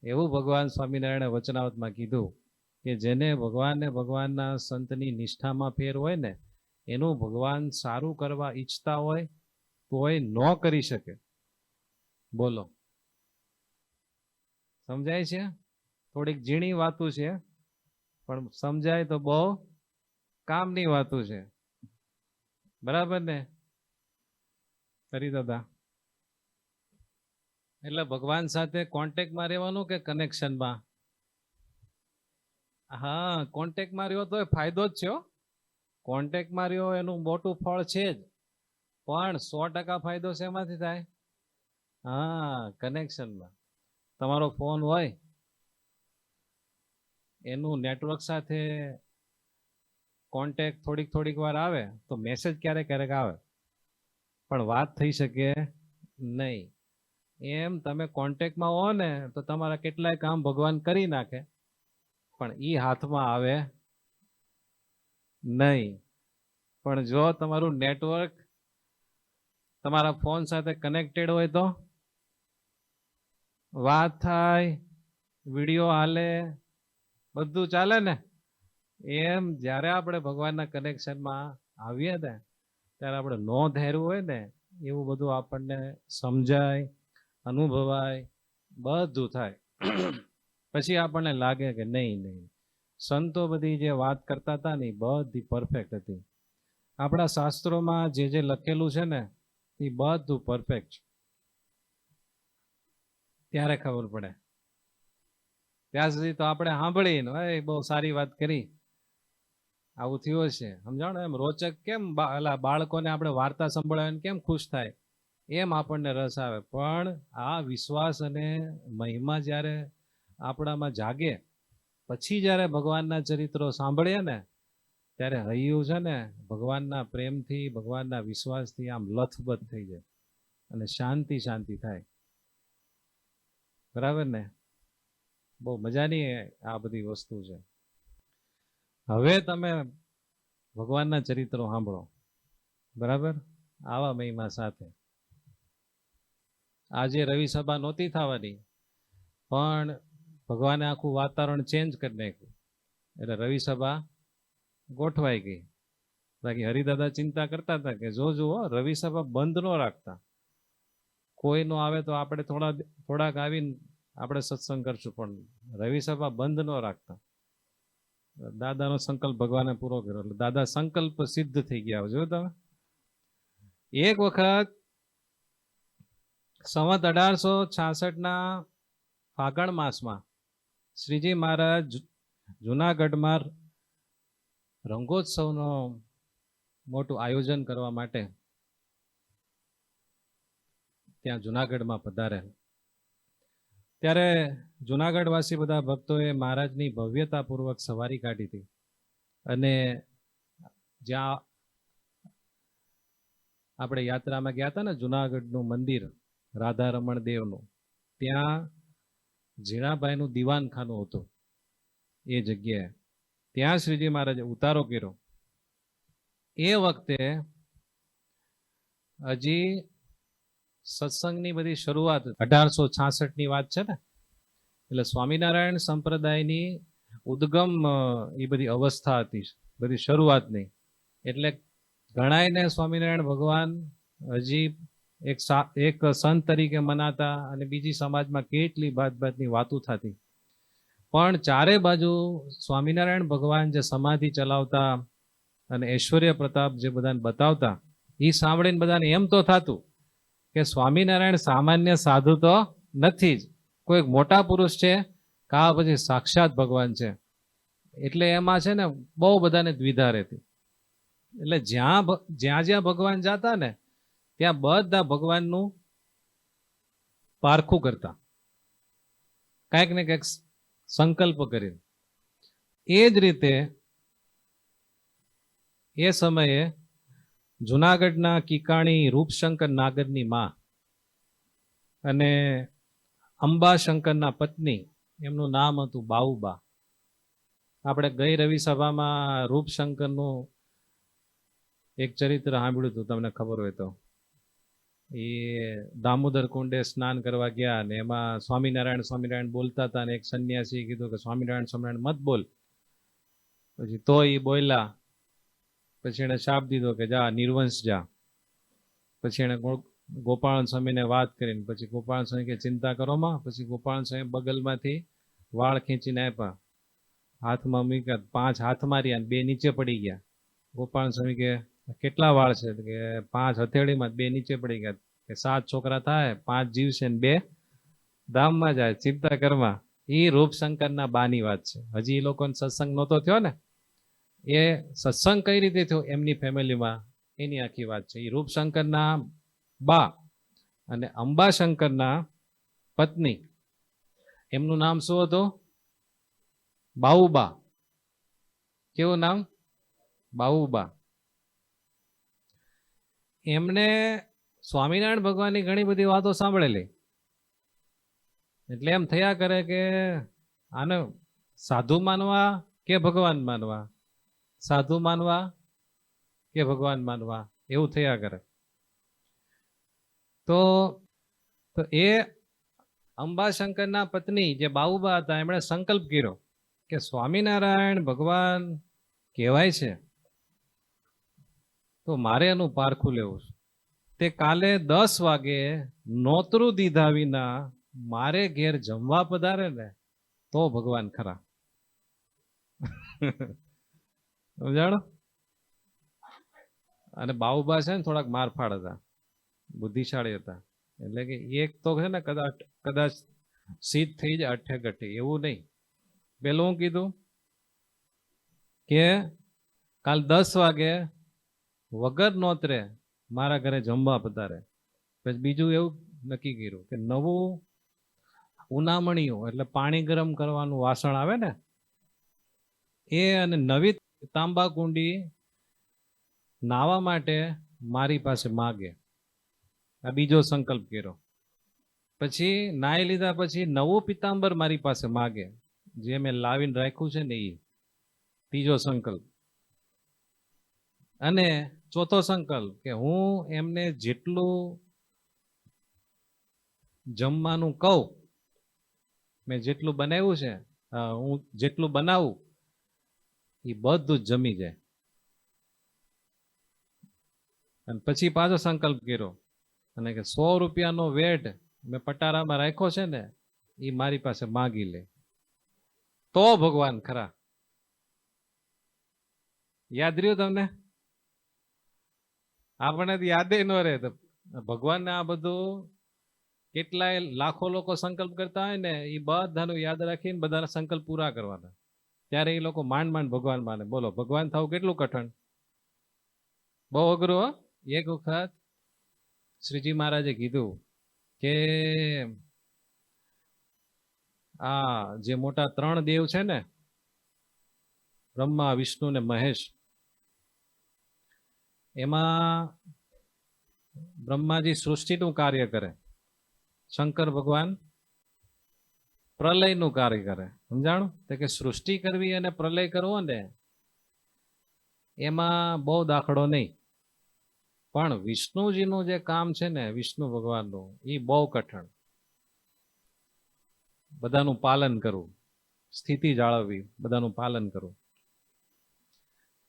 એવું ભગવાન સ્વામિનારાયણે વચનાવતમાં કીધું કે જેને ભગવાનના સંતની નિષ્ઠામાં ફેર હોય ને એનું ભગવાન સારું કરવા ઈચ્છતા હોય તોય ન કરી શકે. બોલો, સમજાય છે? થોડીક ઝીણી વાતું છે પણ સમજાય તો બહુ કામની વાતું છે. બરાબર ને કરી દાદા? એટલે ભગવાન સાથે કોન્ટેક્ટમાં રહેવાનું કે કનેક્શનમાં? હા, કોન્ટેક્ટમાં રહ્યો તો ફાયદો જ છે. કોન્ટેક્ટમાં રહ્યો એનું મોટું ફળ છે જ, પણ 100% ફાયદો શેમાંથી થાય? હા, કનેક્શનમાં. તમારો ફોન હોય એનું નેટવર્ક સાથે કોન્ટેક્ટ થોડીક વાર આવે તો મેસેજ ક્યારેક આવે પણ વાત થઈ શકે નહીં. એમ તમે કોન્ટેક્ટમાં હો ને તો તમારા કેટલાય કામ ભગવાન કરી નાખે પણ એ હાથમાં આવે નહીં. પણ જો તમારું નેટવર્ક તમારા ફોન સાથે કનેક્ટેડ હોય તો વાત થાય, વિડીયો હાલે, બધું ચાલે ને. એમ જ્યારે આપણે ભગવાનના કનેક્શનમાં આવીએ ને ત્યારે આપણે નો ધાર્યું હોય ને એવું બધું આપણને સમજાય, અનુભવાય, બધું થાય. પછી આપણને લાગે કે નહીં સંતો બધી જે વાત કરતા હતા ને બધી પરફેક્ટ હતી. આપણા શાસ્ત્રોમાં જે લખેલું છે ને એ બધું પરફેક્ટ છે. ત્યારે ખબર પડે. ત્યાં સુધી તો આપણે સાંભળીને ભાઈ બહુ સારી વાત કરી, આવું થયું છે, સમજાણો? એમ રોચક કેમ બાળકોને આપણે વાર્તા સંભળાવીને કેમ ખુશ થાય, એમ આપણને રસ આવે. પણ આ વિશ્વાસ અને મહિમા જ્યારે આપણામાં જાગે, પછી જ્યારે ભગવાનના ચરિત્રો સાંભળીએ ને, ત્યારે હૈયું છે ને ભગવાનના પ્રેમથી, ભગવાનના વિશ્વાસથી આમ લથબથ થઈ જાય અને શાંતિ શાંતિ થાય. બરાબર ને? બહુ મજાની આ બધી વસ્તુ છે. હવે તમે ભગવાનના ચરિત્રો સાંભળો, બરાબર? આવા મહિમા સાથે. આજે રવિ સભા નહોતી થવાની, પણ ભગવાને આખું વાતાવરણ ચેન્જ કરી નાખ્યું, એટલે રવિ સભા ગોઠવાઈ ગઈ. બાકી હરિદાદા ચિંતા કરતા હતા કે જો જુઓ રવિ સભા બંધ ન રાખતા, કોઈ નો આવે તો આપણે થોડાક આવીને આપણે સત્સંગ કરશું, પણ રવિ સભા બંધ ન રાખતા. દાદાનો સંકલ્પ ભગવાને પૂરો કર્યો, એટલે દાદા સંકલ્પ સિદ્ધ થઈ ગયા. જો તમે એક વખત સંવત 1866ના ફાગણ માસમાં શ્રીજી મહારાજ જુનાગઢમાં રંગોત્સવનો મોટું આયોજન કરવા માટે ત્યાં જુનાગઢમાં પધારે. ત્યારે જુનાગઢવાસી બધા ભક્તોએ મહારાજની ભવ્યતાપૂર્વક સવારી કાઢી હતી, અને જ્યાં આપણે યાત્રામાં ગયા હતા ને જુનાગઢનું મંદિર રાધા રમણ દેવનું, ત્યાં ઝીણાભાઈનું દીવાનખાનું હતું. એ જગ્યાએ ત્યાં શ્રીજી મહારાજે ઉતારો કર્યો. એ વખતે હજી સત્સંગની બધી શરૂઆત 1866ની વાત છે ને, એટલે સ્વામિનારાયણ સંપ્રદાયની ઉદ્ગમ એ બધી અવસ્થા હતી, બધી શરૂઆતની. એટલે ઘણાયને સ્વામિનારાયણ ભગવાન હજી એક સંત તરીકે મનાતા, અને બીજી સમાજમાં કેટલી ભાતની વાતો થતી. પણ ચારે બાજુ સ્વામિનારાયણ ભગવાન જે સમાધિ ચલાવતા અને ઐશ્વર્ય પ્રતાપ જે બધાને બતાવતા, એ સાંભળીને બધાને એમ તો થતું કે સ્વામિનારાયણ સામાન્ય સાધુ તો નથી જ, કોઈ મોટા પુરુષ છે, કા પછી સાક્ષાત ભગવાન છે. એટલે એમાં છે ને બહુ બધાને દ્વિધા રહેતી. એટલે જ્યાં જ્યાં ભગવાન જાતા ને ત્યાં બધા ભગવાનનું પારખું કરતા, કાંઈક ને કંઈક સંકલ્પ કરી. એ જ રીતે એ સમયે જુનાગઢના કિકાણી રૂપશંકર નાગરની માં અને અંબાશંકરના પત્ની, એમનું નામ હતું બાઉબા. આપણે ગઈ રવિ સભામાં રૂપશંકરનું એક ચરિત્ર સાંભળ્યું હતું, તમને ખબર હોય તો. એ દામોદર કુંડે સ્નાન કરવા ગયા, અને એમાં સ્વામિનારાયણ બોલતા હતા, અને એક સંન્યાસી કીધું કે સ્વામિનારાયણ મત બોલ. પછી તો એ બોલ્યા, પછી એને શાપ દીધો કે જા નિર્વંશ જા. પછી એને ગોપાલ સ્વામીને વાત કરીને પછી ગોપાલ સ્વામી કે ચિંતા કરો માં. પછી ગોપાલ સ્વામી બગલમાંથી વાળ ખેંચીને આપ્યા, હાથમાં મૂક્યા, 5 હાથ માર્યા, 2 નીચે પડી ગયા. ગોપાલ સ્વામી કે કેટલા વાળ છે? કે 5 હથેળીમાં, 2 નીચે પડી ગયા. કે 7 છોકરા થાય, 5 જીવશે ને 2 ધામમાં જાય, ચિંતા કરમાં. એ રૂપશંકરના બાની વાત છે. હજી એ લોકોને સત્સંગ નહોતો થયો ને, એ સત્સંગ કઈ રીતે થયો એમની ફેમિલીમાં, એની આખી વાત છે. એ રૂપશંકરના બા અને અંબાશંકરના પત્ની, એમનું નામ શું હતું? બાઉબા. કેવું નામ? બાઉબા. એમને સ્વામિનારાયણ ભગવાનની ઘણી બધી વાતો સાંભળેલી, એટલે એમ થયા કરે કે આને સાધુ માનવા કે ભગવાન માનવા, સાધુ માનવા કે ભગવાન માનવા, એવું થયા કરે. તો એ અંબાશંકરના પત્ની જે બાઉબા હતા, એમણે સંકલ્પ કર્યો કે સ્વામિનારાયણ ભગવાન કહેવાય છે તો મારે એનું પારખું લેવું છે. તે કાલે 10 વાગે નોતરું દીધા વિના મારે ઘેર જમવા પધારે ને તો ભગવાન ખરા. સમજાણો? અને બાઉબા છે ને થોડાક મારફાડ હતા, બુદ્ધિશાળી હતા. એટલે કે એક તો છે ને કદાચ સિદ્ધ થઈ જાય અઠે ગઠે, એવું નહીં. પેલું હું કીધું કે કાલ 10 વાગે વગર નોતરે મારા ઘરે જમવા પધારે. પછી બીજું એવું નક્કી કર્યું કે નવું ઉનામણીયું એટલે પાણી ગરમ કરવાનું વાસણ આવે ને એ અને નવી તાંબા કુંડી નાવા માટે મારી પાસે માગે. આ બીજો સંકલ્પ કર્યો. પછી નાઈ લીધા પછી નવું પિતાંબર મારી પાસે માગે, જે મેં લાવીને રાખ્યું છે ને એ ત્રીજો સંકલ્પ. અને ચોથો સંકલ્પ કે હું એમને જેટલું જમવાનું કહું, મેં જેટલું બનાવ્યું છે, હું જેટલું બનાવું એ બધું જ જમી જાય. અને પછી પાછો સંકલ્પ કર્યો અને કે 100 રૂપિયાનો વેટ મેં પટારામાં રાખ્યો છે ને એ મારી પાસે માગી લે. તો ભગવાન ખરા. યાદ રહ્યું તમને? આપણે યાદે ન રહે. તો ભગવાનને આ બધું કેટલાય લાખો લોકો સંકલ્પ કરતા હોય ને એ બધાનું યાદ રાખીને બધાના સંકલ્પ પૂરા કરવાના. ત્યારે એ લોકો માંડ માંડ ભગવાન માને. બોલો, ભગવાન થવું કેટલું કઠણ, બહુ અઘરું. એક વખત શ્રીજી મહારાજે કીધું કે આ જે મોટા 3 દેવ છે ને, બ્રહ્મા, વિષ્ણુ ને મહેશ, એમાં બ્રહ્માજી સૃષ્ટિનું કાર્ય કરે, શંકર ભગવાન પ્રલયનું કાર્ય કરે. સમજાણું? તો કે સૃષ્ટિ કરવી અને પ્રલય કરવો ને એમાં બહુ દાખલો નહીં, પણ વિષ્ણુજીનું જે કામ છે ને, વિષ્ણુ ભગવાનનું, એ બહુ કઠણ. બધાનું પાલન કરવું, સ્થિતિ જાળવવી, બધાનું પાલન કરવું.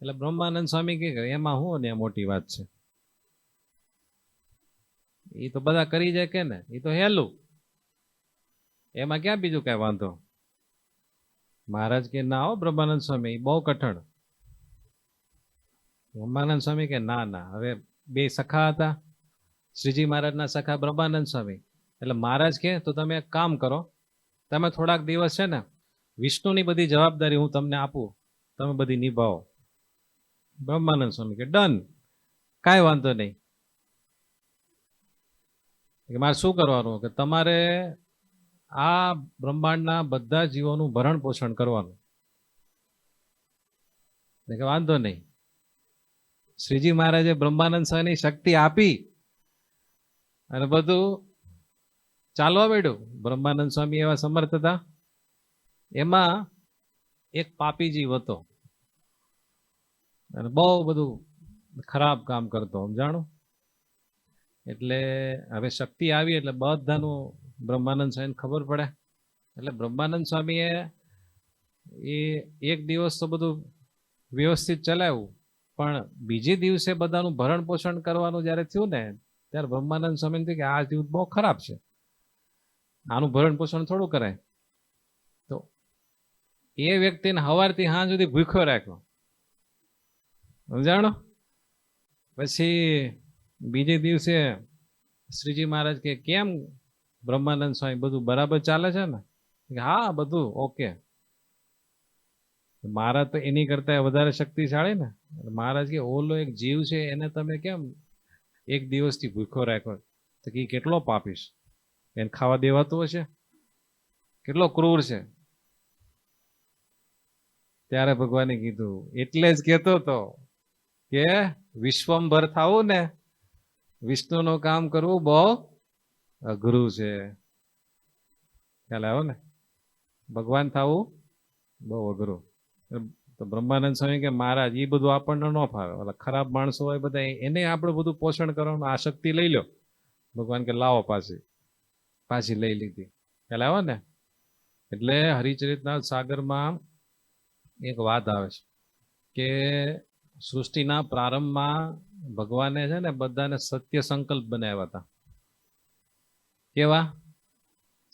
એટલે બ્રહ્માનંદ સ્વામી કે એમાં હું ને મોટી વાત છે, એ તો બધા કરી જાય કે ને, એ તો હેલું, એમાં ક્યાં બીજું કઈ વાંધો. મહારાજ કે ના હો બ્રહ્માનંદ સ્વામી, એ બહુ કઠણ. બ્રહ્માનંદ સ્વામી કે ના ના. હવે 2 સખા હતા, શ્રીજી મહારાજના સખા બ્રહ્માનંદ સ્વામી. એટલે મહારાજ કે તો તમે એક કામ કરો, તમે થોડાક દિવસ છે ને વિષ્ણુની બધી જવાબદારી હું તમને આપું, તમે બધી નિભાવો. બ્રહ્માનંદ સ્વામી કે ડન, કાંઈ વાંધો નહીં. મારે શું કરવાનું કે તમારે આ બ્રહ્માંડના બધા જીવોનું ભરણ પોષણ કરવાનું. કે વાંધો નહીં. શ્રીજી મહારાજે બ્રહ્માનંદ સ્વામીની શક્તિ આપી અને બધું ચાલવા માંડ્યું. બ્રહ્માનંદ સ્વામી એવા સમર્થ હતા. એમાં એક પાપીજી હતો અને બહુ બધું ખરાબ કામ કરતો, સમજાણું? એટલે હવે શક્તિ આવી એટલે બધાનું બ્રહ્માનંદ સ્વામીને ખબર પડે. એટલે બ્રહ્માનંદ સ્વામીએ એ એક દિવસ તો બધું વ્યવસ્થિત ચલાવ્યું, પણ બીજે દિવસે બધાનું ભરણ પોષણ કરવાનું જ્યારે થયું ને, ત્યારે બ્રહ્માનંદ સ્વામીને થયું કે આ જીવ બહુ ખરાબ છે, આનું ભરણ પોષણ થોડું કરાય. તો એ વ્યક્તિને સવારથી સાંજ સુધી ભૂખ્યો રાખ્યો, સમજાણો? પછી બીજે દિવસે શ્રીજી મહારાજ કે કેમ બ્રહ્માનંદ સ્વામી, બધું બરાબર ચાલે છે ને? હા, બધું ઓકે. મહારાજ તો એની કરતા વધારે શક્તિશાળી ને. મહારાજ કે ઓલો એક જીવ છે એને તમે કેમ એક દિવસથી ભૂખ્યો રાખ્યો? તો કે કેટલો પાપીશ, એને ખાવા દેવાતું હશે, કેટલો ક્રૂર છે. ત્યારે ભગવાને કીધું, એટલે જ કહેતો હતો કે વિશ્વંભર થવું ને, વિષ્ણુનું કામ કરવું બહુ અઘરું છે. ખ્યાલ આવ્યો ને? ભગવાન થવું બહુ અઘરું. તો બ્રહ્માનંદ સ્વામી કે મહારાજ એ બધું આપણને ન ફાવે, ઓલા ખરાબ માણસો હોય બધા, એને આપણે બધું પોષણ કરવાનું, આ શક્તિ લઈ લો. ભગવાન કે લાવો, પાછી લઈ લીધી. ખ્યાલ આવ્યો ને? એટલે હરિચરિતના સાગરમાં એક વાત આવે છે કે સૃષ્ટિના પ્રારંભમાં ભગવાને છે ને બધાને સત્ય સંકલ્પ બનાવ્યા હતા. કેવા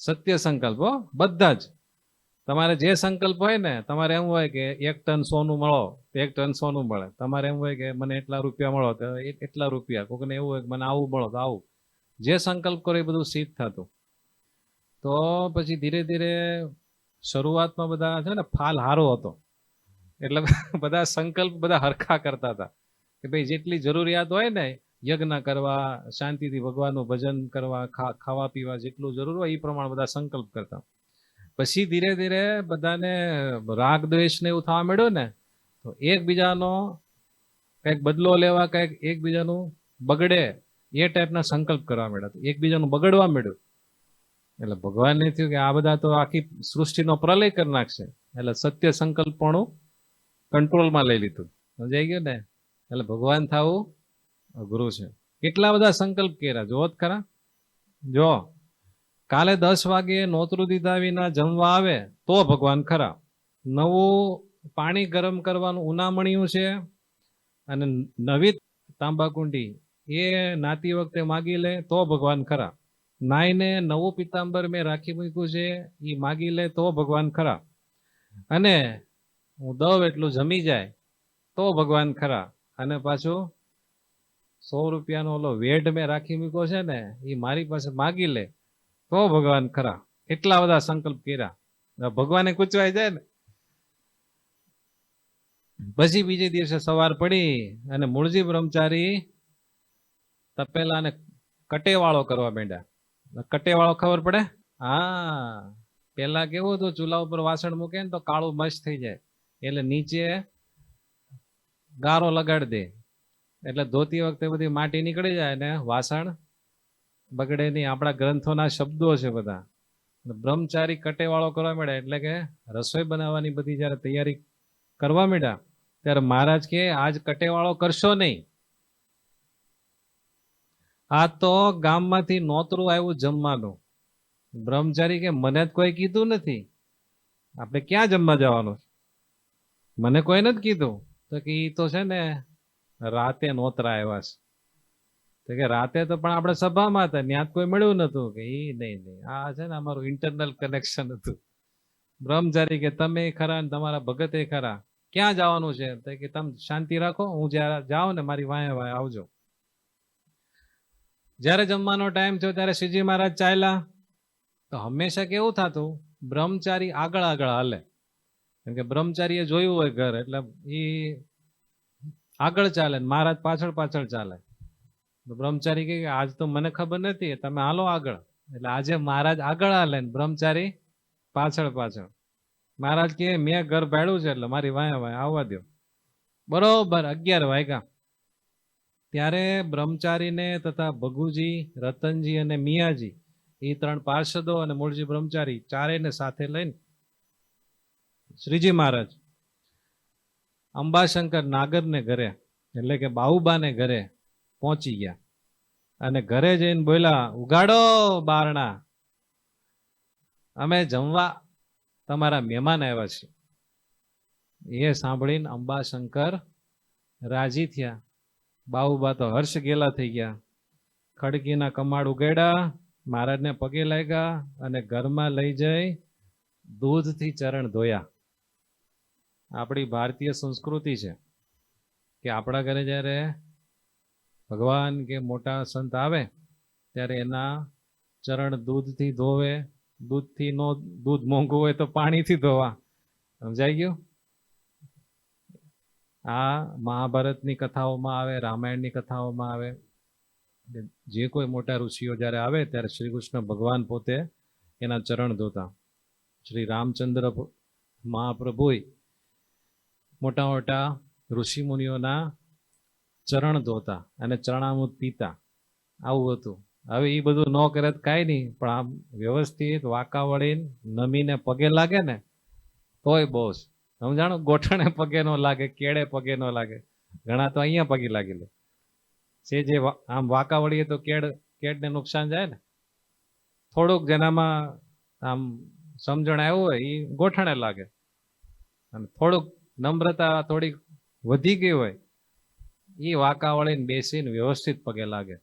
સત્ય સંકલ્પ? બધા જ. તમારે જે સંકલ્પ હોય ને, તમારે એમ હોય કે 1 ટન સોનું મળો તો 1 ટન સોનું મળે. તમારે એમ હોય કે મને એટલા રૂપિયા મળો તો એટલા રૂપિયા. કોઈને એવું હોય કે મને આવું મળો તો આવું. જે સંકલ્પ કરો એ બધું સિદ્ધ થતું. તો પછી ધીરે ધીરે શરૂઆતમાં બધા છે ને ફાલ હારો હતો, એટલે બધા સંકલ્પ બધા હરખા કરતા હતા કે ભાઈ જેટલી જરૂરિયાત હોય ને યજ્ઞ કરવા, શાંતિથી ભગવાનનું ભજન કરવા, ખાવા પીવા જેટલું જરૂર હોય એ પ્રમાણે બધા સંકલ્પ કરતા. પછી ધીરે ધીરે બધાને રાગ દ્વેષ ને એવું થવા માંડ્યું ને, તો એકબીજાનો કંઈક બદલો લેવા, કંઈક એકબીજાનું બગડે એ ટાઈપના સંકલ્પ કરવા માંડ્યા, એકબીજાનું બગડવા માંડ્યું. એટલે ભગવાનને થયું કે આ બધા તો આખી સૃષ્ટિનો પ્રલય કરી નાખશે, એટલે સત્ય સંકલ્પણું કંટ્રોલમાં લઈ લીધું. સમજાઈ ગયું ને? એટલે ભગવાન થવું અઘરું છે. કેટલા બધા સંકલ્પ કર્યા જોત ખરા. જો કાલે 10 વાગે નોતરું દીધા વિના જમવા આવે તો ભગવાન ખરા. નવું પાણી ગરમ કરવાનું ઉનામણિયું છે અને નવી તાંબાકુંડી એ નાતી વખતે માગી લે તો ભગવાન ખરા. નાઈને નવું પિતાંબર મેં રાખી મૂક્યું છે એ માગી લે તો ભગવાન ખરા. અને હું દવ એટલું જમી જાય તો ભગવાન ખરા. અને પાછું 100 રૂપિયાનો ઓલો વેડ મેં રાખી મૂક્યો છે ને એ મારી પાસે માગી લે તો ભગવાન ખરા. એટલા બધા સંકલ્પ કર્યા, ભગવાને કૂચવાઈ જાય ને. પછી બીજે દિવસે સવાર પડી અને મૂળજી બ્રહ્મચારી તપેલાને કટેવાળો કરવા માંડ્યા. કટેવાળો ખબર પડે? હા, પેલા કેવું હતું, ચૂલા ઉપર વાસણ મૂકે ને તો કાળું મસ્ત થઈ જાય, એટલે નીચે ગારો લગાડી દે, એટલે ધોતી વખતે બધી માટી નીકળી જાય ને વાસણ બગડે નહીં. આપણા ગ્રંથોના શબ્દો છે બધા. બ્રહ્મચારી કટેવાળો કરવા માંડ્યા, એટલે કે રસોઈ બનાવવાની બધી જયારે તૈયારી કરવા માંડ્યા ત્યારે મહારાજ કે આજ કટેવાળો કરશો નહીં, આ તો ગામમાંથી નોતરું આવ્યું જમવાનું. બ્રહ્મચારી કે મને જ કોઈ કીધું નથી, આપણે ક્યાં જમવા જવાનું, મને કોઈ નથી કીધું. તો કે ઈ તો છે ને રાતે નોતરા આવ્યા છે. તો કે રાતે તો પણ આપણે સભામાં હતા, ત્યાં કોઈ મળ્યું નતું. કે ઈ નહીં, આ છે ને અમારું ઇન્ટરનલ કનેક્શન હતું. બ્રહ્મચારી કે તમે ખરા ને તમારા ભગતે ખરા, ક્યાં જવાનું છે? તો કે તમે શાંતિ રાખો, હું જ્યારે જાઉં ને મારી વાંહે વાંહે આવજો. જ્યારે જમવાનો ટાઈમ થયો ત્યારે શ્રીજી મહારાજ ચાલ્યા. તો હંમેશા કેવું થતું, બ્રહ્મચારી આગળ આગળ હાલે, કેમ કે બ્રહ્મચારીએ જોયું હોય ઘર, એટલે એ આગળ ચાલે, મહારાજ પાછળ પાછળ ચાલે. તો બ્રહ્મચારી કે આજ તો મને ખબર નથી, તમે હાલો આગળ. એટલે આજે મહારાજ આગળ હાલે ને બ્રહ્મચારી પાછળ પાછળ. મહારાજ કે મેં ઘર ભાડ્યું છે એટલે મારી વાંહે વાંહે આવવા દો. બરોબર 11 વાગ્યા ત્યારે બ્રહ્મચારીને તથા ભગુજી, રતનજી અને મિયાજી, એ 3 પાર્ષદો અને મૂળજી બ્રહ્મચારી ચારેયને સાથે લઈને શ્રીજી મહારાજ અંબાશંકર નાગરને ઘરે, એટલે કે બાહુબાને ઘરે પહોંચી ગયા. અને ઘરે જઈને બોલ્યા, ઉગાડો બારણા, અમે જમવા તમારા મહેમાન આવ્યા છે. એ સાંભળીને અંબાશંકર રાજી થયા. બાહુબા તો હર્ષ ગેલા થઈ ગયા. ખડકીના કમાડ ઉગાડ્યા, મહારાજને પગે લાગ્યા અને ઘરમાં લઈ જઈ દૂધથી ચરણ ધોયા. આપણી ભારતીય સંસ્કૃતિ છે કે આપણા ઘરે જ્યારે ભગવાન કે મોટા સંત આવે ત્યારે એના ચરણ દૂધથી ધોવે. દૂધથી નો, દૂધ મોંઘું હોય તો પાણીથી ધોવા. સમજાઈ ગયું? આ મહાભારતની કથાઓમાં આવે, રામાયણની કથાઓમાં આવે. જે કોઈ મોટા ઋષિઓ જ્યારે આવે ત્યારે શ્રી કૃષ્ણ ભગવાન પોતે એના ચરણ ધોતા. શ્રી રામચંદ્ર મહાપ્રભુ મોટા મોટા ઋષિ મુનિઓના ચરણ ધોતા અને ચરણામૃત પીતા. આવું હતું. હવે એ બધું ન કરે તો કાંઈ નહીં, પણ આમ વ્યવસ્થિત વાંકા વળીને નમીને પગે લાગે ને તોય બહુ જ સમજાણું. ગોઠણે પગે ન લાગે, કેળે પગે ન લાગે, ઘણા તો અહીંયા પગે લાગી લે છે. જે આમ વાંકા વળીએ તો કેડને નુકસાન જાય ને. થોડુંક જેનામાં આમ સમજણ આવ્યું હોય એ ગોઠણે લાગે, અને થોડુંક નમ્રતા થોડીક વધી ગઈ હોય એ વાંકા વળીને બેસીને વ્યવસ્થિત પગે લાગે.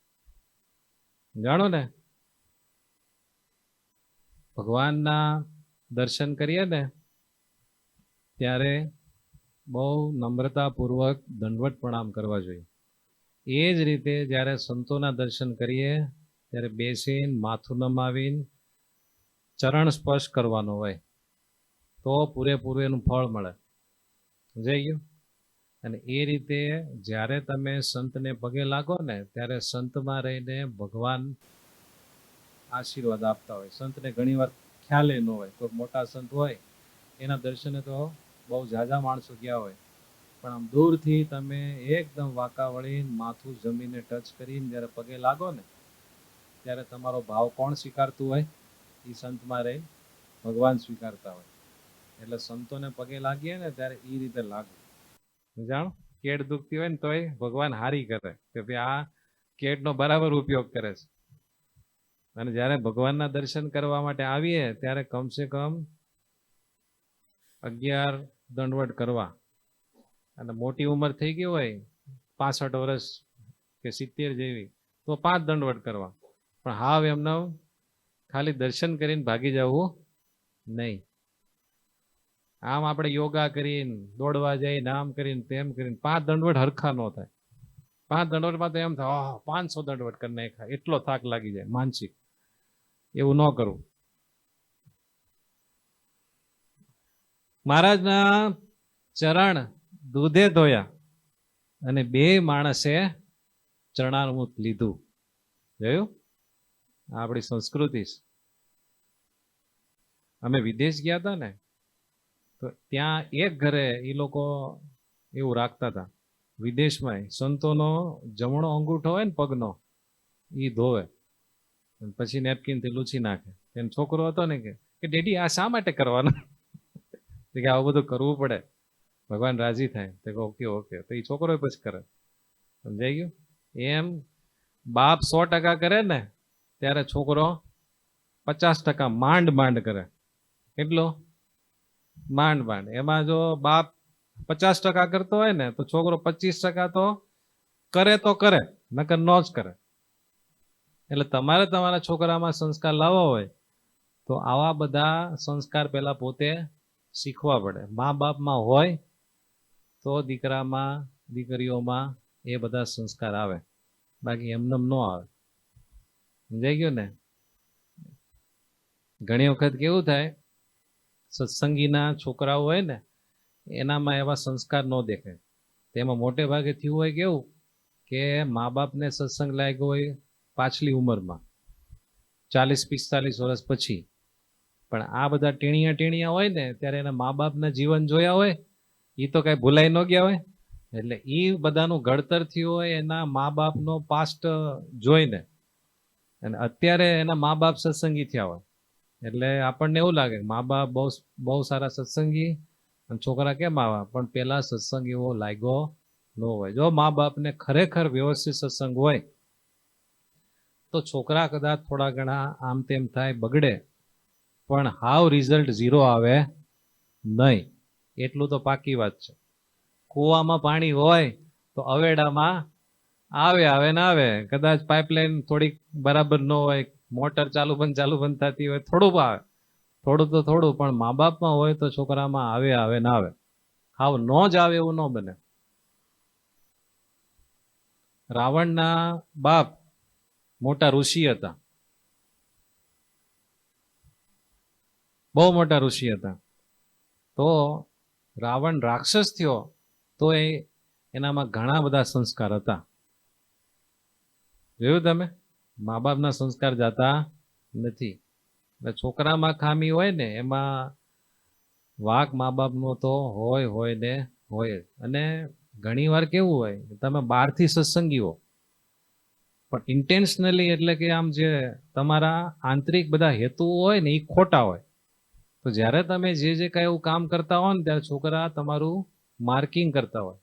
જાણો ને, ભગવાનના દર્શન કરીએ ને ત્યારે બહુ નમ્રતાપૂર્વક દંડવત પ્રણામ કરવા જોઈએ. એ જ રીતે જ્યારે સંતોના દર્શન કરીએ ત્યારે બેસીને માથું નમાવીને ચરણ સ્પર્શ કરવાનો હોય તો પૂરેપૂરું એનું ફળ મળે. સમજાઈ ગયું? અને એ રીતે જ્યારે તમે સંતને પગે લાગો ને ત્યારે સંતમાં રહીને ભગવાન આશીર્વાદ આપતા હોય. સંતને ઘણીવાર ખ્યાલે ન હોય. કોઈ મોટા સંત હોય એના દર્શને તો બહુ ઝાઝા માણસો ગયા હોય, પણ આમ દૂરથી તમે એકદમ વાંકા વળીને માથું જમીને ટચ કરીને જ્યારે પગે લાગો ને ત્યારે તમારો ભાવ કોણ સ્વીકારતું હોય? એ સંતમાં રહી ભગવાન સ્વીકારતા હોય. એટલે સંતોને પગે લાગીએ ને ત્યારે એ રીતે લાગવું. જાણો, કેડ દુખતી હોય ને તોય ભગવાન હારી કરે કે ભાઈ આ કેડનો બરાબર ઉપયોગ કરે છે. અને જ્યારે ભગવાનના દર્શન કરવા માટે આવીએ ત્યારે કમસે કમ 11 દંડવટ કરવા. અને મોટી ઉંમર થઈ ગઈ હોય 65 વર્ષ કે 70 જેવી તો 5 દંડવટ કરવા. પણ હાવ એમને ખાલી દર્શન કરીને ભાગી જવું નહીં. આમ આપણે યોગા કરીને દોડવા જઈને આમ કરીને તેમ કરીને 5 દંડવટ હરખા ન થાય. 5 દંડવટમાં તો એમ થાય 500 દંડવટ કરી નાખ્યા, એટલો થાક લાગી જાય માનસિક. એવું ન કરવું. મહારાજના ચરણ દૂધે ધોયા અને 2 માણસે ચરણામૃત લીધું. જોયું? આપણી સંસ્કૃતિ છે. અમે વિદેશ ગયા હતા ને તો ત્યાં એક ઘરે એ લોકો એવું રાખતા હતા. વિદેશમાં સંતોનો જમણો અંગૂઠો હોય ને પગનો એ ધોવે પછી નેપકિનથી લૂછી નાખે. એનો છોકરો હતો ને કે ડેડી આ શા માટે કરવાનું? કે આવું બધું કરવું પડે, ભગવાન રાજી થાય. તો ઓકે ઓકે. તો એ છોકરો પછી કરે. સમજાઈ ગયું? એમ બાપ 100% કરે ને ત્યારે છોકરો 50% માંડ કરે. કેટલો? માંડ. એમાં જો બાપ 50% કરતો હોય ને તો છોકરો 25% તો કરે, નકર ન જ કરે. એટલે તમારે તમારા છોકરામાં સંસ્કાર લાવવા હોય તો આવા બધા સંસ્કાર પહેલા પોતે શીખવા પડે. મા બાપમાં હોય તો દીકરામાં દીકરીઓમાં એ બધા સંસ્કાર આવે, બાકી એમને ન આવે. સમજાઈ ગયું ને? ઘણી વખત કેવું થાય, સત્સંગીના છોકરાઓ હોય ને એનામાં એવા સંસ્કાર ન દેખાય. તેમાં મોટે ભાગે થયું હોય કેવું કે મા બાપને સત્સંગ લાગ્યો હોય પાછલી ઉંમરમાં, 40-45 વર્ષ પછી. પણ આ બધા ટીણિયા હોય ને ત્યારે એના મા બાપના જીવન જોયા હોય, એ તો કઈ ભૂલાઈ ન ગયા હોય. એટલે એ બધાનું ઘડતર થયું હોય એના મા બાપનો પાસ્ટ જોઈને. અને અત્યારે એના મા બાપ સત્સંગી થયા હોય એટલે આપણને એવું લાગે મા બાપ બહુ સારા સત્સંગી અને છોકરા કેમ આવા? પણ પેલા સત્સંગ એવો લાગ્યો ન હોય. જો મા બાપને ખરેખર વ્યવસ્થિત સત્સંગ હોય તો છોકરા કદાચ થોડા ઘણા આમ તેમ થાય, બગડે, પણ હાવ રિઝલ્ટ 0 આવે નહીં. એટલું તો પાકી વાત છે. કૂવામાં પાણી હોય તો અવેડામાં આવે ને આવે. કદાચ પાઇપલાઇન થોડીક બરાબર ન હોય, મોટર ચાલુ બંધ થતી હોય, થોડું આવે, થોડું તો થોડું, પણ મા બાપમાં હોય તો છોકરામાં આવે ને આવે. હાવ ન જ આવે એવું ન બને. રાવણના બાપ મોટા ઋષિ હતા, બહુ મોટા ઋષિ હતા. તો રાવણ રાક્ષસ થયો તો એનામાં ઘણા બધા સંસ્કાર હતા. જોયું તમે? મા બાપના સંસ્કાર જાતા નથી. એટલે છોકરામાં ખામી હોય ને એમાં વાંક મા બાપનો તો હોય ને હોય. અને ઘણી વાર કેવું હોય તમે બહારથી સત્સંગી હો પણ ઇન્ટેન્શનલી, એટલે કે આમ જે તમારા આંતરિક બધા હેતુઓ હોય ને એ ખોટા હોય. તો જ્યારે તમે જે કાંઈ એવું કામ કરતા હોય ને ત્યારે છોકરા તમારું માર્કિંગ કરતા હોય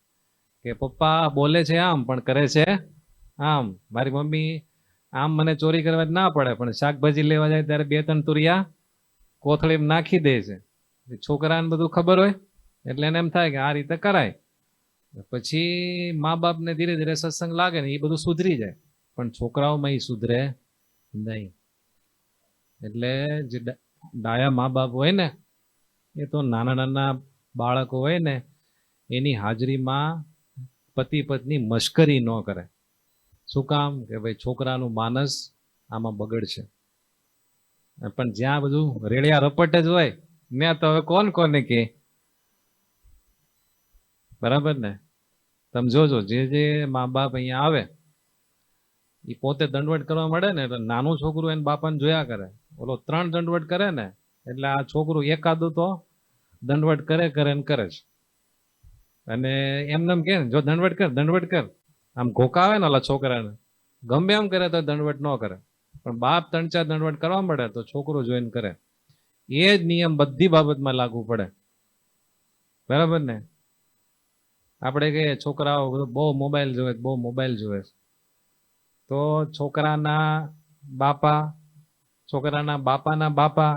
કે પપ્પા બોલે છે આમ પણ કરે છે આમ. મારી મમ્મી આમ મને ચોરી કરવા ના પડે પણ શાકભાજી લેવા જાય ત્યારે 2-3 તુરિયા કોથળીમાં નાખી દે છે. છોકરાને બધું ખબર હોય એટલે એને એમ થાય કે આ રીતે કરાય. પછી મા બાપને ધીરે ધીરે સત્સંગ લાગે ને એ બધું સુધરી જાય, પણ છોકરાઓમાં એ સુધરે નહીં. એટલે જે ડાયા મા બાપ હોય ને એ તો નાના બાળકો હોય ને એની હાજરીમાં પતિ પત્ની મશ્કરી ન કરે. શું કામ? કે ભાઈ છોકરાનું માનસ આમાં બગડશે. પણ જ્યાં બધું રેડિયા રપટ જ હોય ત્યાં તો હવે કોણ કોને કે, બરાબર ને? તમે જોજો, જે મા બાપ અહીંયા આવે એ પોતે દંડવટ કરવા મળે ને એટલે નાનું છોકરું એને બાપાને જોયા કરે, ઓલો 3 દંડવટ કરે ને એટલે આ છોકરું એકાદું તો દંડવટ કરે ને કરે જ. અને એમને એમ કે જો દંડવટ કર, આમ ઘોકાવે ને ઓલા છોકરાને, ગમે એમ કરે તો દંડવટ ન કરે, પણ બાપ 3-4 દંડવટ કરવા મળે તો છોકરો જોઈને કરે. એ જ નિયમ બધી બાબતમાં લાગુ પડે, બરાબર ને? આપણે કહીએ છોકરાઓ બહુ મોબાઈલ જોવે, તો છોકરાના બાપાના બાપા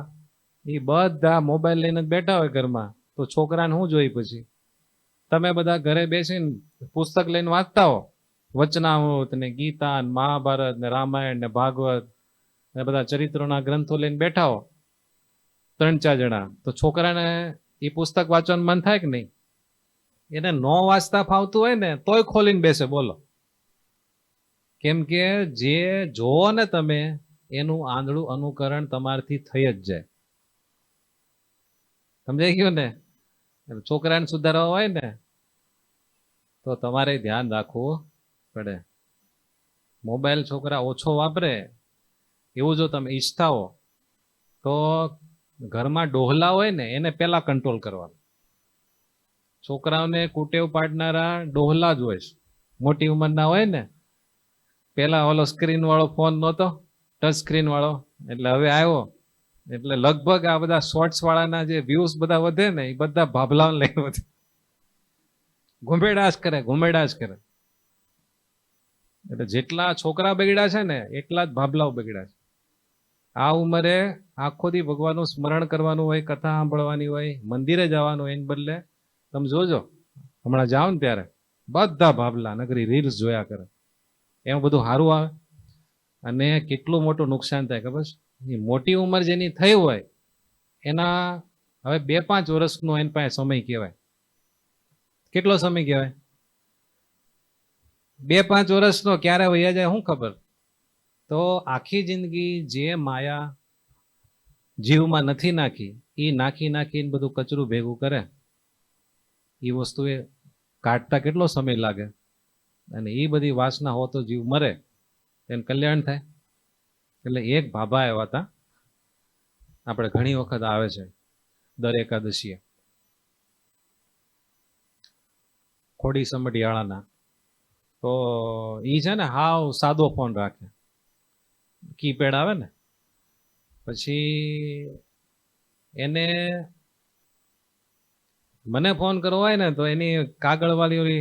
એ બધા મોબાઈલ લઈને જ બેઠા હોય ઘરમાં, તો છોકરાને શું જોઈ? પછી તમે બધા ઘરે બેસીને પુસ્તક લઈને વાંચતા હો, વચનામૃત ને ગીતા ને મહાભારત ને રામાયણ ને ભાગવત ને બધા ચરિત્રોના ગ્રંથો લઈને બેઠા હો 3-4 જણા, તો છોકરાને એ પુસ્તક વાંચવાનું મન થાય કે નહીં? એને ન વાંચતા ફાવતું હોય ને તોય ખોલીને બેસે, બોલો. કેમ કે જે જોવો ને તમે એનું આંધળું અનુકરણ તમારથી થઈ જ જાય. સમજાઈ ગયું ને? છોકરાને સુધારવા હોય ને તો તમારે ધ્યાન રાખવું પડે. મોબાઈલ છોકરા ઓછો વાપરે એવું જો તમે ઈચ્છતા હો તો ઘરમાં ડોહલા હોય ને એને પેલા કંટ્રોલ કરવાનું. છોકરાઓને કુટેવ પાડનારા ડોહલા જ હોય, મોટી ઉંમરના હોય ને. પેલા ઓલો સ્ક્રીન વાળો ફોન નહોતો, ટચ સ્ક્રીન વાળો, એટલે હવે આવ્યો એટલે લગભગ આ બધા શોર્ટ્સ વાળાના જે વ્યૂઝ બધા વધે ને એ બધા ભાભલાઓને લઈને વધે. ઘુમેડાશ કરે. એટલે જેટલા છોકરા બગડ્યા છે ને એટલા જ ભાભલાઓ બગડ્યા છે. આ ઉંમરે આખો દી ભગવાનનું સ્મરણ કરવાનું હોય, કથા સાંભળવાની હોય, મંદિરે જવાનું હોય, એને બદલે તમે જોજો હમણાં જાઓ ને ત્યારે બધા ભાભલા નગરી રીલ્સ જોયા કરે. એમાં બધું સારું આવે અને કેટલું મોટું નુકસાન થાય ખબર છે? મોટી ઉંમર જેની થઈ હોય એના હવે 2-5 વર્ષનો એની પાસે સમય કહેવાય. કેટલો સમય કહેવાય? 2-5 વર્ષનો ક્યારે વયા જાય શું ખબર? તો આખી જિંદગી જે માયા જીવમાં નથી નાખી એ નાખીને બધું કચરું ભેગું કરે. એ વસ્તુ એ કાઢતા કેટલો સમય લાગે, અને એ બધી વાસના હો તો જીવ મરે, એને કલ્યાણ થાય. એટલે એક ભાભા એવા હતા, આપણે ઘણી વખત આવે છે દર એકાદશીએ, ખોડી સમઢિયાળાના. તો એ છે ને હાવ સાદો ફોન રાખે, કીપેડ આવે ને. પછી એને મને ફોન કરવો હોય ને તો એની કાગળવાળી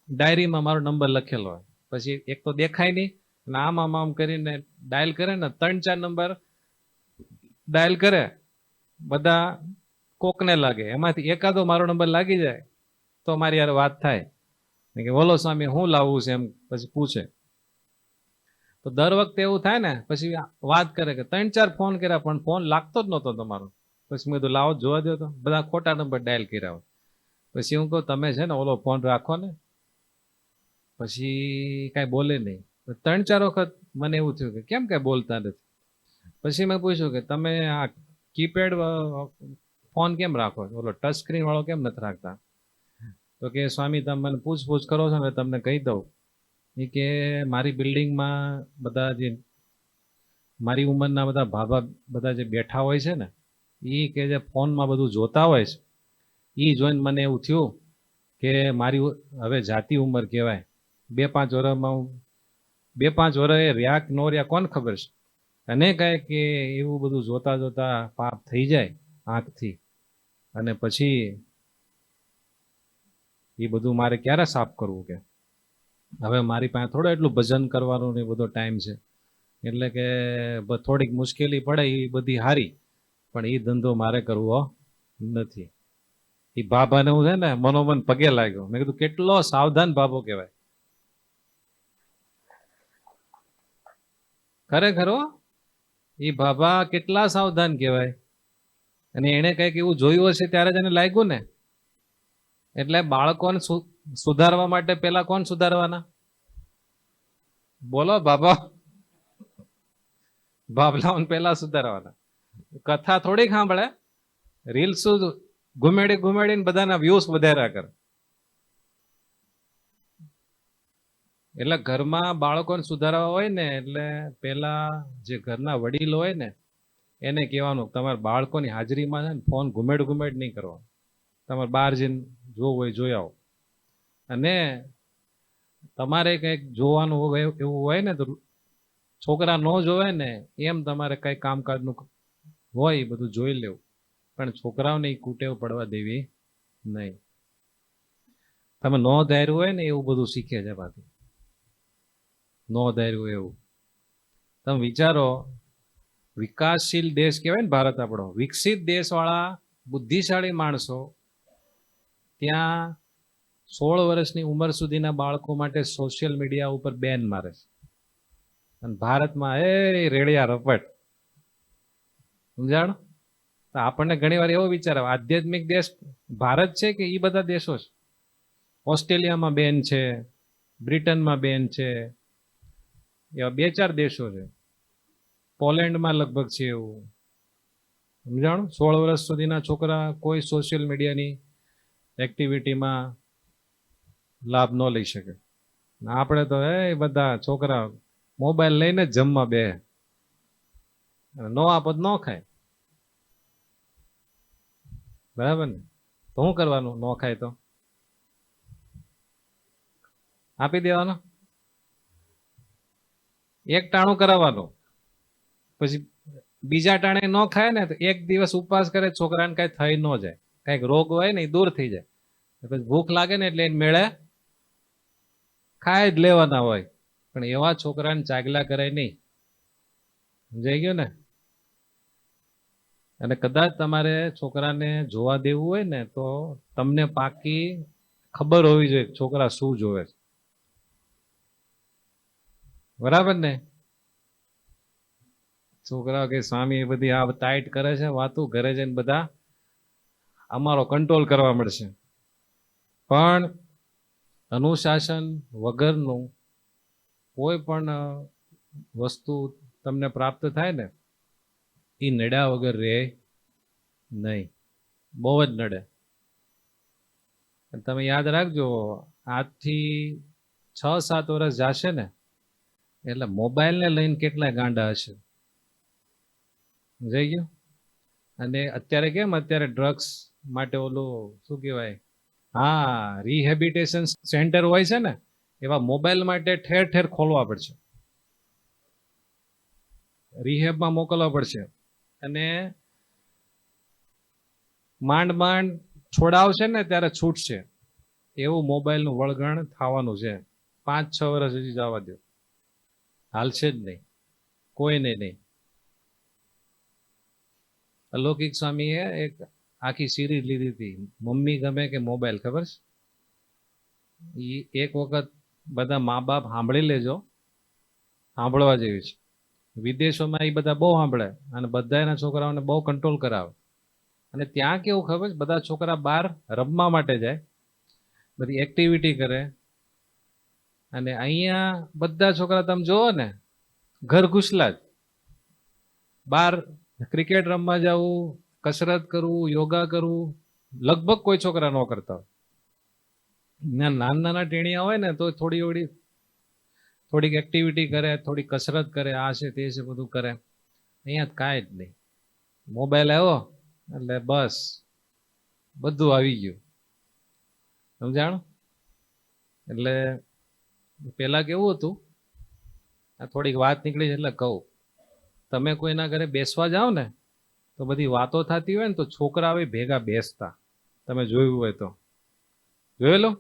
ડાયરીમાં મારો નંબર લખેલો હોય. પછી એક તો દેખાય નહીં, અને આમ કરીને ડાયલ કરે ને 3-4 નંબર ડાયલ કરે, બધા કોકને લાગે, એમાંથી એકાદો મારો નંબર લાગી જાય તો મારી યાર વાત થાય કે બોલો સ્વામી શું લાવવું છે, એમ પછી પૂછે. તો દર વખતે એવું થાય ને પછી વાત કરે કે 3-4 ફોન કર્યા પણ ફોન લાગતો જ નહોતો તમારો. પછી મેં કીધું લાવો જોવા દો, તો બધા ખોટા નંબર ડાયલ કર્યા હોય. પછી હું કહું તમે છે ને ઓલો ફોન રાખો ને. પછી કાંઈ બોલે નહીં. 3-4 વખત મને એવું થયું કે કેમ કાંઈ બોલતા નથી. પછી મેં પૂછ્યું કે તમે આ કીપેડ ફોન કેમ રાખો છો, ઓલો ટચ સ્ક્રીન વાળો કેમ નથી રાખતા? તો કે સ્વામી તમે મને પૂછપૂછ કરો છો ને તમને કહી દઉં. એ કે મારી બિલ્ડિંગમાં બધા જે મારી ઉંમરના બધા ભાભા બધા જે બેઠા હોય છે ને એ કે જે ફોનમાં બધું જોતા હોય છે, એ જોઈને મને એવું થયું કે મારી હવે જાતિ ઉંમર કહેવાય, 2-5 વર્ષમાં 2-5 વર્ષ રહ્યા કે નો રહ્યા કોણ ખબર છે. અને કહે કે એવું બધું જોતા જોતા પાપ થઈ જાય આંખથી, અને પછી એ બધું મારે ક્યારે સાફ કરવું? કે હવે મારી પાસે થોડો એટલું ભજન કરવાનું ને બધો ટાઈમ છે, એટલે કે થોડીક મુશ્કેલી પડે એ બધી હારી, પણ એ ધંધો મારે કરવો નથી. એ બાબાને હું છે ને મનોમન પગે લાગ્યો. મેં કીધું કેટલો સાવધાન બાબો કહેવાય. ખરેખર એ બાબા કેટલા સાવધાન કહેવાય. અને એને કંઈક એવું જોયું હશે ત્યારે જ એને લાગ્યું ને. એટલે બાળકોને સુધારવા માટે પેલા કોણ સુધારવાના? બોલો બાબા. બાબલાઓને પેલા સુધારવાના. કથા થોડીક સાંભળે, રીલ્સ ઘુમેડીને બધાના વ્યૂઝ વધાર્યા કરે. એટલે ઘરમાં બાળકોને સુધારવા હોય ને, એટલે પેલા જે ઘરના વડીલ હોય ને એને કહેવાનું તમારા બાળકોની હાજરીમાં છે ને ફોન ઘુમેડ નહીં કરવાનો. તમારે બહાર જઈને જોવું હોય જોઈ આવો. અને તમારે કંઈક જોવાનું એવું હોય ને તો છોકરા ન જોવે ને એમ તમારે કઈ કામકાજનું હોય એ બધું જોઈ લેવું, પણ છોકરાઓને એ કુટેવ પડવા દેવી નહીં. તમે ન ધાર્યું હોય ને એવું બધું શીખે છે પાછું, ન ધાર્યું એવું. તમે વિચારો, વિકાસશીલ દેશ કહેવાય ને ભારત આપણો, વિકસિત દેશવાળા બુદ્ધિશાળી માણસો ત્યાં 16 વર્ષની ઉંમર સુધીના બાળકો માટે સોશિયલ મીડિયા ઉપર બેન મારે છે. અને ભારતમાં રેડિયા રપટ, સમજાણો? તો આપણને ઘણી વાર એવો વિચાર આવે આધ્યાત્મિક દેશ ભારત છે કે એ બધા દેશો છે. ઓસ્ટ્રેલિયામાં બેન છે, બ્રિટનમાં બેન છે, એવા 2-4 દેશો છે. પોલેન્ડમાં લગભગ છે એવું, સમજાણું? 16 વર્ષ સુધીના છોકરા કોઈ સોશિયલ મીડિયાની એક્ટિવિટીમાં લાભ ન લઈ શકે. આપણે તો બધા છોકરા મોબાઈલ લઈને જ જમવા બે, નો આપો ન ખાય, બરાબર ને? તો શું કરવાનું? ન ખાય તો આપી દેવાનો, એક ટાણું કરાવવાનું, પછી બીજા ટાણે ન ખાય ને તો એક દિવસ ઉપવાસ કરે, છોકરાને કઈ થઈ ન જાય, કઈક રોગ હોય ને એ દૂર થઈ જાય. પછી ભૂખ લાગે ને એટલે એને મેળે ખાઈ જ લેવાના હોય. પણ એવા છોકરાને ચાગલા કરાય નહીં, સમજાઈ ગયો ને? અને કદાચ તમારે છોકરાને જોવા દેવું હોય ને તો તમને પાકી ખબર હોવી જોઈએ છોકરા શું જોવે છે, બરાબર ને? છોકરાઓ કે સ્વામી એ બધી આ ટાઈટ કરે છે વાતું, ઘરે જઈને બધા અમારો કંટ્રોલ કરવા મળશે. પણ અનુશાસન વગરનું કોઈ પણ વસ્તુ તમને પ્રાપ્ત થાય ને એ નડ્યા વગર રહે નહીં, બહુ જ નડે. તમે યાદ રાખજો, આજથી 6-7 વર્ષ જશે ને એટલે મોબાઈલને લઈને કેટલા ગાંડા હશે, સમજાઈ ગયું? અને અત્યારે કેમ અત્યારે ડ્રગ્સ માટે ઓલું શું કહેવાય, હા, રિહેબિટેશન સેન્ટર હોય છે ને, એવા મોબાઈલ માટે ઠેર ઠેર ખોલવા પડશે, રિહેબમાં મોકલવા પડશે. અને માંડ છોડાવશે ને ત્યારે છૂટશે, એવું મોબાઈલનું વળગણ થવાનું છે. 5-6 વર્ષ હજી જવા દો, હાલશે જ નહીં, કોઈને નહીં. અલૌકિક સ્વામીએ એક આખી સિરીઝ લીધી હતી, મમ્મી ગમે કે મોબાઈલ, ખબર છે? એક વખત બધા મા બાપ સાંભળી લેજો, સાંભળવા જેવી છે. વિદેશોમાં એ બધા બહુ સાંભળે અને બધા એના છોકરાઓને બહુ કંટ્રોલ કરાવે. અને ત્યાં કેવું ખબર છે, બધા છોકરા બહાર રમવા માટે જાય, બધી એક્ટિવિટી કરે. અને અહીંયા બધા છોકરા તમે જોવો ને ઘર ઘુસલા જ, બહાર ક્રિકેટ રમવા જવું, કસરત કરવું, યોગા કરવું લગભગ કોઈ છોકરા ન કરતા હોય. નાના ટેણીયા હોય ને તો થોડીક એક્ટિવિટી કરે, થોડી કસરત કરે, આ છે તે છે બધું કરે. અહીંયા કાંઈ જ નહીં, મોબાઈલ આવ્યો એટલે બસ બધું આવી ગયું, સમજાણું? એટલે પેલા કેવું હતું, આ થોડીક વાત નીકળી છે એટલે કહું, તમે કોઈના ઘરે બેસવા જાઓ ને તો બધી વાતો થતી હોય ને તો છોકરા ભેગા બેસતા, તમે જોયું હોય તો જોયેલો?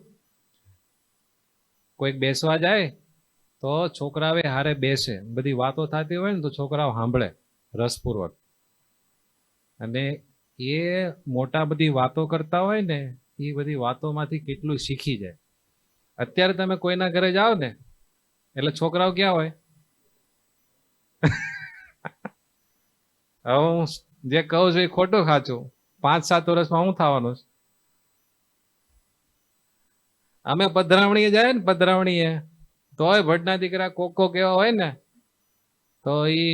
કોઈક બેસવા જાય તો છોકરાઓ હારે બેસે, બધી વાતો થતી હોય ને તો છોકરાઓ સાંભળે રસપૂર્વક. અને એ મોટા બધી વાતો કરતા હોય ને એ બધી વાતોમાંથી કેટલું શીખી જાય. અત્યારે તમે કોઈના ઘરે જાઓ ને એટલે છોકરાઓ ક્યાં હોય? હવે હું જે કહું છું એ ખોટું ખાચું, 5-7 વર્ષમાં શું થવાનું છે? અમે પધરાવણીએ જાય ને, પધરાવણીએ તોય ભટના દીકરા કોક એવા હોય ને તો એ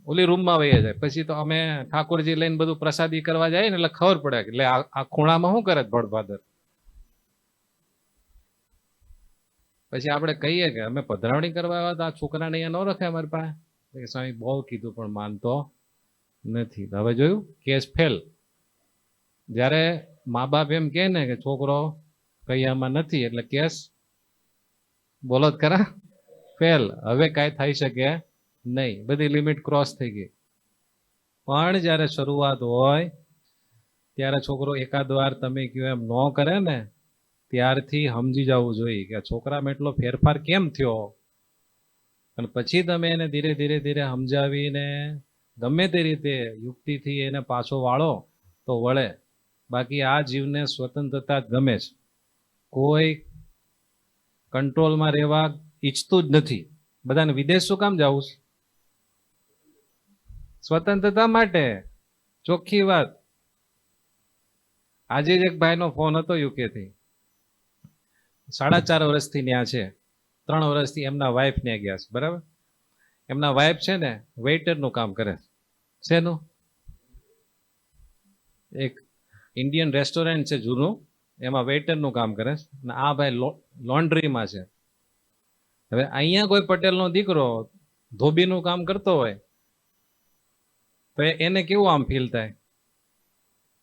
ઓલી રૂમમાં વહી જાય. પછી તો અમે ઠાકોરજી લઈને બધું પ્રસાદી કરવા જાય ને એટલે ખબર પડે કે એટલે આ ખૂણામાં શું કરે ભડભાદર. પછી આપણે કહીએ કે અમે પધરાવણી કરવા આવ્યા તો આ છોકરાને અહીંયા ન રખે અમારી પાસે. સ્વામી બહુ કીધું પણ માનતો નથી. હવે જોયું, કેસ ફેલ. જ્યારે મા બાપ એમ કહે ને કે છોકરો કૈયામાં નથી એટલે કેસ બોલો જ ખરા, ફેલ. હવે કાંઈ થઈ શકે નહીં, બધી લિમિટ ક્રોસ થઈ ગઈ. પણ જ્યારે શરૂઆત હોય ત્યારે છોકરો એકાદ વાર તમે કહો એમ ન કરે ને ત્યારથી સમજી જવું જોઈએ કે છોકરામાં એટલો ફેરફાર કેમ થયો. અને પછી તમે એને ધીરે ધીરે ધીરે સમજાવીને ગમે તે રીતે યુક્તિથી એને પાછો વાળો તો વળે. બાકી આ જીવને સ્વતંત્રતા જ ગમે છે. કોઈ કંટ્રોલમાં રહેવા ઈચ્છતું જ નથી. બધાને વિદેશ શું કામ જવું છે? સ્વતંત્રતા માટે. ચોખ્ખી વાત. આજે જ એક ભાઈનો ફોન હતો યુકેથી. 4.5 વર્ષથી ત્યાં છે. 3 વર્ષથી એમના વાઇફ ત્યાં ગયા છે. બરાબર. એમના વાઇફ છે ને વેઇટરનું કામ કરે છે. શેનું? એક ઇન્ડિયન રેસ્ટોરન્ટ છે જૂનું, એમાં વેઇટરનું કામ કરે છે. અને આ ભાઈ લોન્ડ્રીમાં છે. હવે અહીંયા કોઈ પટેલનો દીકરો ધોબીનું કામ કરતો હોય તો એને કેવું આમ ફીલ થાય?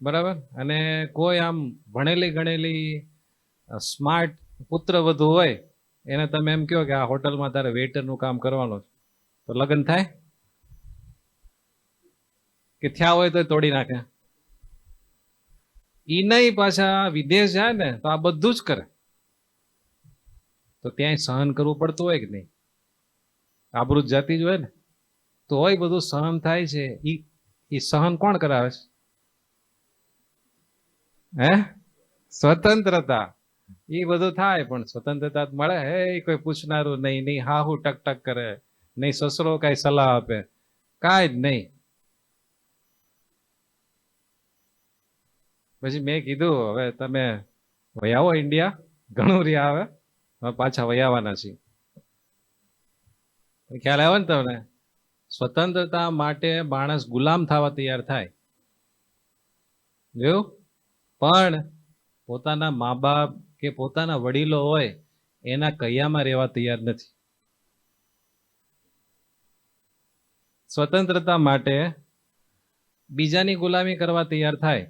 બરાબર. અને કોઈ આમ ભણેલી ગણેલી સ્માર્ટ પુત્રવધુ હોય એને તમે એમ કહો કે આ હોટલમાં તારે વેઇટરનું કામ કરવાનું છે, તો લગ્ન થાય કે થયા હોય તો તોડી નાખે? ઈ નહીં, પાછા વિદેશ જાય ને તો આ બધું જ કરે. તો ત્યાંય સહન કરવું પડતું હોય કે નહીં? આબરૂ જાતી જ હોય ને, તો હોય બધું સહન થાય છે. ઈ સહન કોણ કરાવે છે? હે? સ્વતંત્રતા. એ બધું થાય પણ સ્વતંત્રતા મળે હે કોઈ પૂછનારું નહીં. નહીં હાહુ ટક ટક કરે, નહીં સસરો કઈ સલાહ આપે, કાંઈ જ નહીં. પછી મેં કીધું હવે તમે વયાવો ઇન્ડિયા, ઘણું રહ્યા હવે, હવે પાછા વયાવાના છીએ. ખ્યાલ આવ્યો ને તમને? સ્વતંત્રતા માટે માણસ ગુલામ થવા તૈયાર થાય, જોયું? પણ પોતાના મા બાપ કે પોતાના વડીલો હોય એના કૈયામાં રહેવા તૈયાર નથી. સ્વતંત્રતા માટે બીજાની ગુલામી કરવા તૈયાર થાય,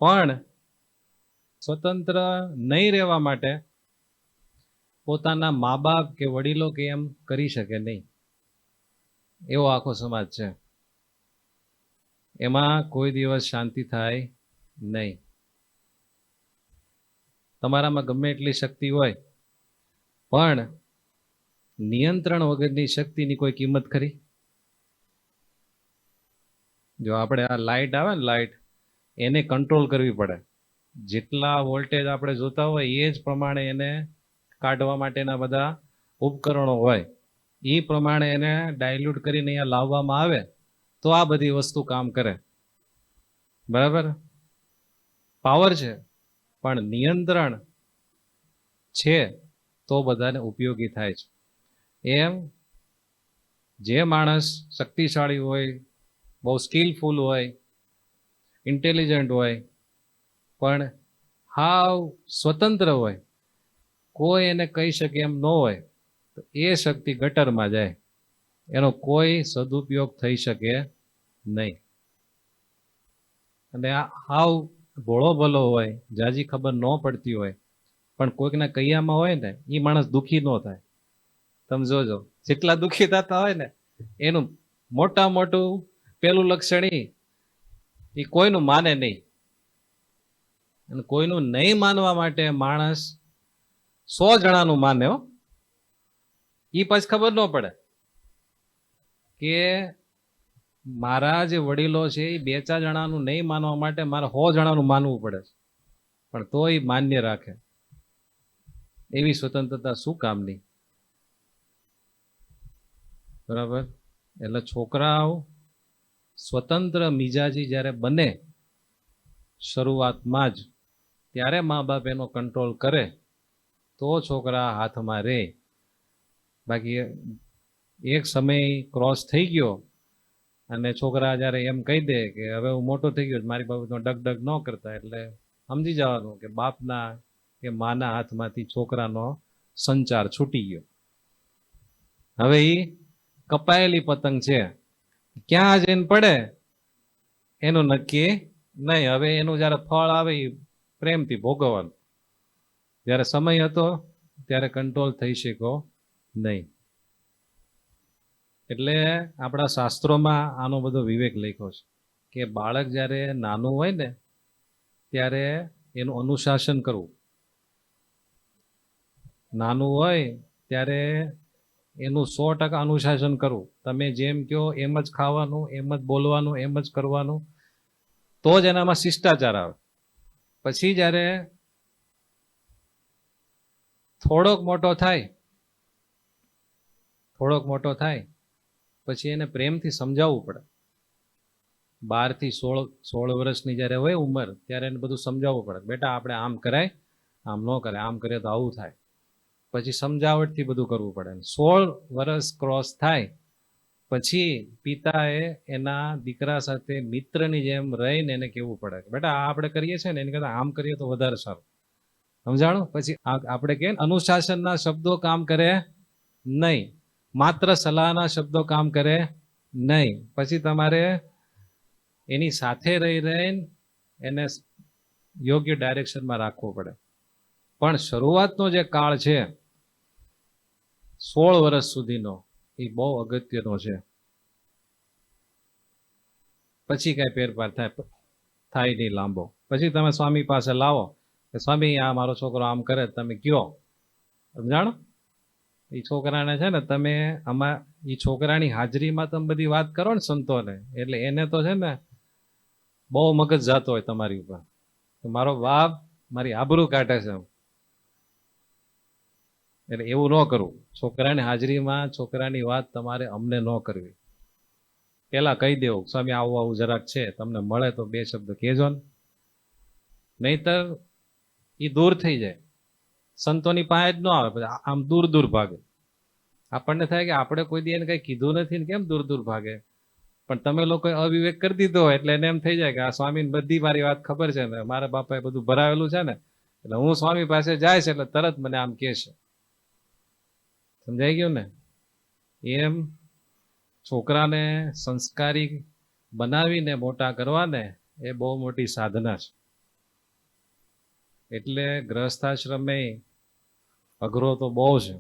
પણ સ્વતંત્ર નહીં રહેવા માટે પોતાના મા બાપ કે વડીલો કે એમ કરી શકે નહીં. એવો આખો સમાજ છે. એમાં કોઈ દિવસ શાંતિ થાય નહીં. તમારામાં ગમે એટલી શક્તિ હોય પણ નિયંત્રણ વગરની શક્તિની કોઈ કિંમત ખરી? જો આપણે આ લાઇટ આવે ને, લાઇટ એને કંટ્રોલ કરવી પડે. જેટલા વોલ્ટેજ આપણે જોતા હોય એ જ પ્રમાણે એને કાઢવા માટેના બધા ઉપકરણો હોય. એ પ્રમાણે એને ડાયલ્યુટ કરીને અહીંયા લાવવામાં આવે તો આ બધી વસ્તુ કામ કરે. બરાબર? પાવર છે પણ નિયંત્રણ છે તો બધાને ઉપયોગી થાય છે. એમ જે માણસ શક્તિશાળી હોય, બહુ સ્કિલફુલ હોય, ઇન્ટેલિજન્ટ હોય, પણ હાવ સ્વતંત્ર હોય, કોઈ એને કહી શકે એમ ન હોય, તો એ શક્તિ ગટરમાં જાય. એનો કોઈ સદુપયોગ થઈ શકે નહીં. અને આ હાવ ભોળો ભલો હોય, જાજી ખબર ન પડતી હોય, પણ કોઈકના કૈયામાં હોય ને એ માણસ દુઃખી ન થાય. તમે જોજો, જેટલા દુઃખી થતા હોય ને એનું મોટા મોટું પેલું લક્ષણ એ કોઈનું માને નહીં. અને કોઈનું નહીં માનવા માટે માણસ 100 જણાનું માને હો. એ પછી ખબર ન પડે કે મારા જે વડીલો છે એ 2-4 જણાનું નહીં માનવા માટે મારે 100 જણાનું માનવું પડે છે, પણ તો એ માન્ય રાખે. એવી સ્વતંત્રતા શું કામની? બરાબર? એટલે છોકરાઓ સ્વતંત્ર મિજાજી જ્યારે બને શરૂઆતમાં જ, ત્યારે મા બાપ એનો કંટ્રોલ કરે તો છોકરા હાથમાં રહે. બાકી એક સમય ક્રોસ થઈ ગયો અને છોકરા જ્યારે એમ કહી દે કે હવે હું મોટો થઈ ગયો છું, મારી બાબતનો ડગ ન કરતા, એટલે સમજી જવાનું કે બાપના કે માના હાથમાંથી છોકરાનો સંચાર છૂટી ગયો. હવે એ કપાયેલી પતંગ છે, ક્યાં જઈને પડે એનું નક્કી નહીં. હવે એનું જ્યારે ફળ આવે એ પ્રેમથી ભોગવવાનું. જ્યારે સમય હતો ત્યારે કંટ્રોલ થઈ શક્યો નહીં. એટલે આપણા શાસ્ત્રોમાં આનો બધો વિવેક લખ્યો છે કે બાળક જ્યારે નાનું હોય ને ત્યારે એનું અનુશાસન કરવું. નાનું હોય ત્યારે એનું 100% અનુશાસન કરવું. તમે જેમ કહો એમ જ ખાવાનું, એમ જ બોલવાનું, એમ જ કરવાનું, તો જ એનામાં શિષ્ટાચાર આવે. પછી જ્યારે થોડોક મોટો થાય પછી એને પ્રેમથી સમજાવવું પડે. 12 થી 16 વર્ષની જ્યારે હોય ઉંમર ત્યારે એને બધું સમજાવવું પડે. બેટા આપણે આમ કરાય, આમ ન કરાય, આમ કરીએ તો આવું થાય. પછી સમજાવટથી બધું કરવું પડે. 16 વર્ષ ક્રોસ થાય પછી પિતાએ એના દીકરા સાથે મિત્રની જેમ રહીને એને કહેવું પડે કે બેટા આ આપણે કરીએ છીએ ને એની કરતાં આમ કરીએ તો વધારે સારું. સમજાણું? પછી આપણે કહીએ અનુશાસનના શબ્દો કામ કરે નહીં, માત્ર સલાહના શબ્દો કામ કરે નહીં. પછી તમારે એની સાથે રહીને એને યોગ્ય ડાયરેક્શનમાં રાખવો પડે. પણ શરૂઆતનો જે કાળ છે 16 વર્ષ સુધીનો, એ બહુ અગત્યનો છે. પછી કઈ ફેરફાર થાય નહીં લાંબો. પછી તમે સ્વામી પાસે લાવો કે સ્વામી આ મારો છોકરો આમ કરે, તમે કયો. સમજાણો? એ છોકરાને છે ને તમે આમાં એ છોકરાની હાજરીમાં તમે બધી વાત કરો ને સંતોને, એટલે એને તો છે ને બહુ મગજ જાતો હોય તમારી ઉપર, મારો બાપ મારી આબરૂ કાઢે છે. એટલે એવું ન કરવું. છોકરાની હાજરીમાં છોકરાની વાત તમારે અમને ન કરવી. પેલા કહી દેવું સ્વામી આવું જરાક છે, તમને મળે તો 2 શબ્દ કહેજો ને, નહીતર એ દૂર થઈ જાય. સંતોની પાસે જ ન આવે, પછી આમ દૂર ભાગે. આપણને થાય કે આપણે કોઈ દી એને કઈ કીધું નથી ને કેમ દૂર ભાગે. પણ તમે લોકો અવિવેક કરી દીધો એટલે એને એમ થઈ જાય કે આ સ્વામીને બધી મારી વાત ખબર છે ને, મારા બાપાએ બધું ભરાવેલું છે ને, એટલે હું સ્વામી પાસે જાય છે એટલે તરત મને આમ કહે છે. સમજાઈ ગયું ને? એમ છોકરાને સંસ્કારી બનાવીને મોટા કરવાને એ બહુ મોટી સાધના છે. એટલે ગ્રહસ્થાશ્રમે અઘરો તો બહુ છે.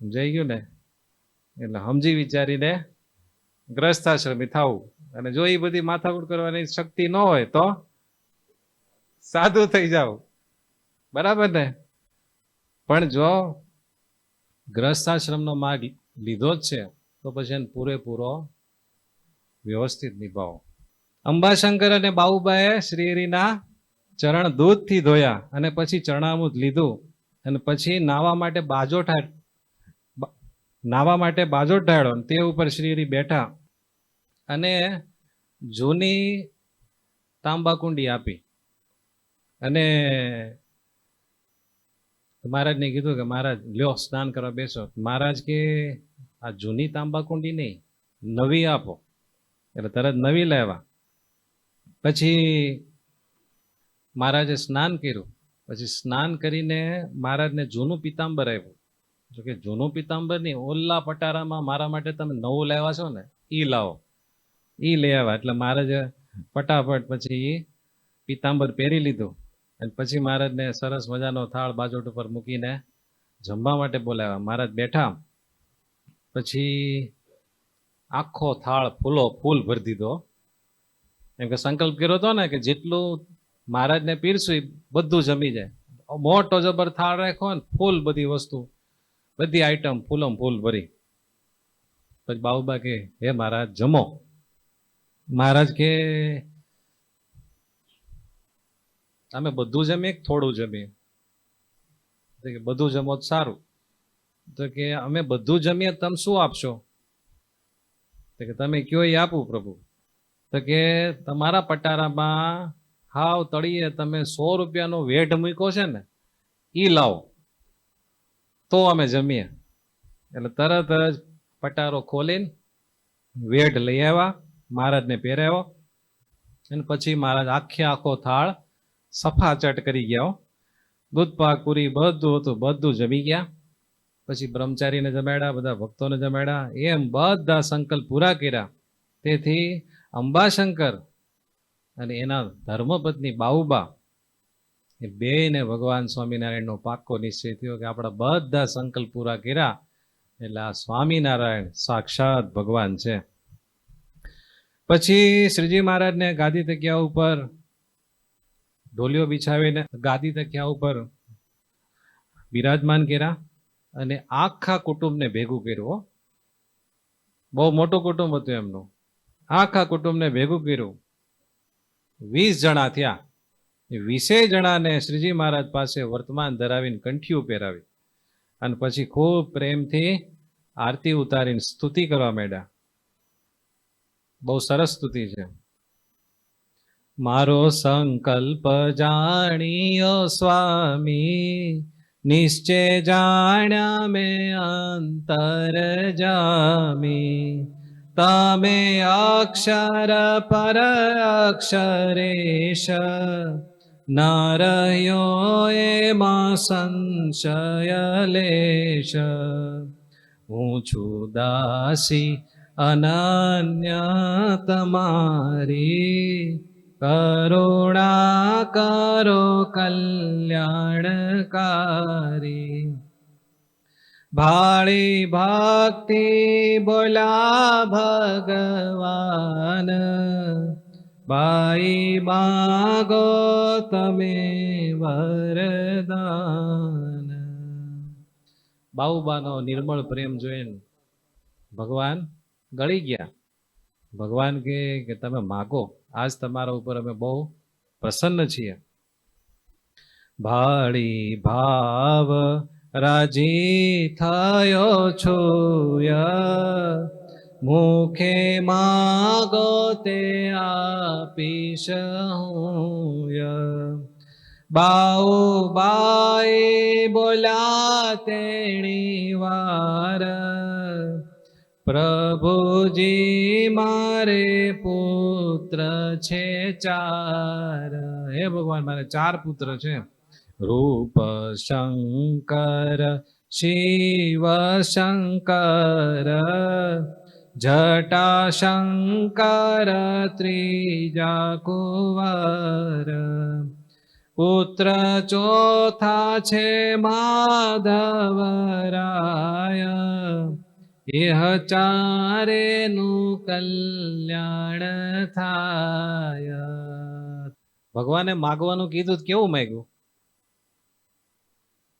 સમજાઈ ગયું ને? એટલે સમજી વિચારીને ગ્રહસ્થાશ્રમી થવું. અને જો એ બધી માથાકૂટ કરવાની શક્તિ ન હોય તો સાધુ થઈ જાવ. બરાબર ને? પણ જો ગ્રહસ્થાશ્રમનો માર્ગ લીધો જ છે તો પછી એને પૂરેપૂરો વ્યવસ્થિત નિભાવો. અંબાશંકર અને બાઉબાએ શ્રીહરિના ચરણ દૂધથી ધોયા અને પછી ચરણામૃત લીધું અને પછી નાવા માટે બાજો ઢાળ્યો. તે ઉપર શ્રીહરિ બેઠા અને જૂની તાંબાકુંડી આપી અને મહારાજને કીધું કે મહારાજ લ્યો સ્નાન કરવા બેસો. મહારાજ કે આ જૂની તાંબાકુંડી નહીં, નવી આપો. એટલે તરત નવી લાવ્યા. પછી મહારાજે સ્નાન કર્યું. પછી સ્નાન કરીને મહારાજને જૂનું પિતાંબર આપ્યું. જોકે જૂનું પિતાંબર નહીં, ઓલ્લા પટારામાં મારા માટે તમે નવું લાવ્યા છો ને એ લાવો. એ લઈ આવ્યા. એટલે મહારાજે ફટાફટ પછી એ પિતાંબર પહેરી લીધું અને પછી મહારાજને સરસ મજાનો થાળ બાજોટ ઉપર મૂકીને જમવા માટે બોલાવ્યા. મહારાજ બેઠા. પછી આખો થાળ ફૂલ ભરી દીધો. એમ કે સંકલ્પ કર્યો હતો ને કે જેટલું મહારાજને પીરસું એ બધું જમી જાય. મોટો જબર થાળ રાખ્યો ને ફૂલ બધી વસ્તુ, બધી આઈટમ ફૂલ ભરી. પછી બાઉબા કે હે મહારાજ જમો. મહારાજ કે અમે બધું જમીએ થોડું જમીએ? તો કે બધું જમો તો સારું. તો કે અમે બધું જમીએ તમે શું આપશો? તો કે તમે કયો એ આપું પ્રભુ. તો કે તમારા પટારામાં હાવ તળીએ તમે 100 રૂપિયાનો વેઢ મૂક્યો છે ને એ લાવો તો અમે જમીએ. એટલે તરત જ પટારો ખોલીને વેઢ લઈ આવ્યા, મહારાજને પહેરાવ્યો, અને પછી મહારાજ આખો થાળ સફાચટ કરી ગયા. દૂધ પાક પૂરી બધું હતું, બધું જમી ગયા. પછી બ્રહ્મચારીને જમાડ્યા, બધા ભક્તોને જમાડ્યા, એમ બધા સંકલ્પ પૂરા કર્યા. તેથી અંબાશંકર અને એના ધર્મપત્ની બાઉબા એ બેયને ભગવાન સ્વામિનારાયણનો પાક્કો નિશ્ચય થયો કે આપણા બધા સંકલ્પ પૂરા કર્યા એટલે આ સ્વામિનારાયણ સાક્ષાત ભગવાન છે. પછી શ્રીજી મહારાજને ગાદી તકિયા ઉપર ઢોલિયો બિછાવીને ગાદી તકિયા ઉપર બિરાજમાન કર્યા અને આખા કુટુંબને ભેગું કર્યું. બહુ મોટું કુટુંબ હતું એમનું. આખા કુટુંબને ભેગું કર્યું. 20 જણા થયા. 20 જણાને શ્રીજી મહારાજ પાસે વર્તમાન ધરાવીને કંઠીઓ પહેરાવી અને પછી ખૂબ પ્રેમથી આરતી ઉતારીને સ્તુતિ કરવા માંડ્યા. બહુ સરસ સ્તુતિ છે. મારો સંકલ્પ જાણ્યો સ્વામી, નિશ્ચય જાણ્યા મેં અંતર જામી. તમે અક્ષર પર અક્ષરેશ, ન રહ્યો એમાં સંશય લેશ. હું છું દાસી અનન્ય તમારી, કરુણા કરો કલ્યાણકારી. ભાળી ભક્તિ બોલા ભગવાન, બાઈ માગો તમે વરદાન. બાઉબાનો નિર્મળ પ્રેમ જોઈને ભગવાન ગળી ગયા. ભગવાન કે તમે માગો, આજ તમારા ઉપર અમે બહુ પ્રસન્ન છીએ. ભાળી ભાવ રાજી થયો છુય, મુખે માગો તે આપીશ હુંય. બાઉબાઈ બોલ્યા તેણી વાર, પ્રભુજી મારે પુત્ર છે 4. હે ભગવાન, મારે 4 પુત્ર છે. રૂપ શંકર, શિવ શંકર, જટા શંકર, ત્રીજા કુંવર. પુત્ર ચોથા છે માધવરાય, એહ 4નું કલ્યાણ થાય. ભગવાને માગવાનું કીધું તો કેવું માંગ્યું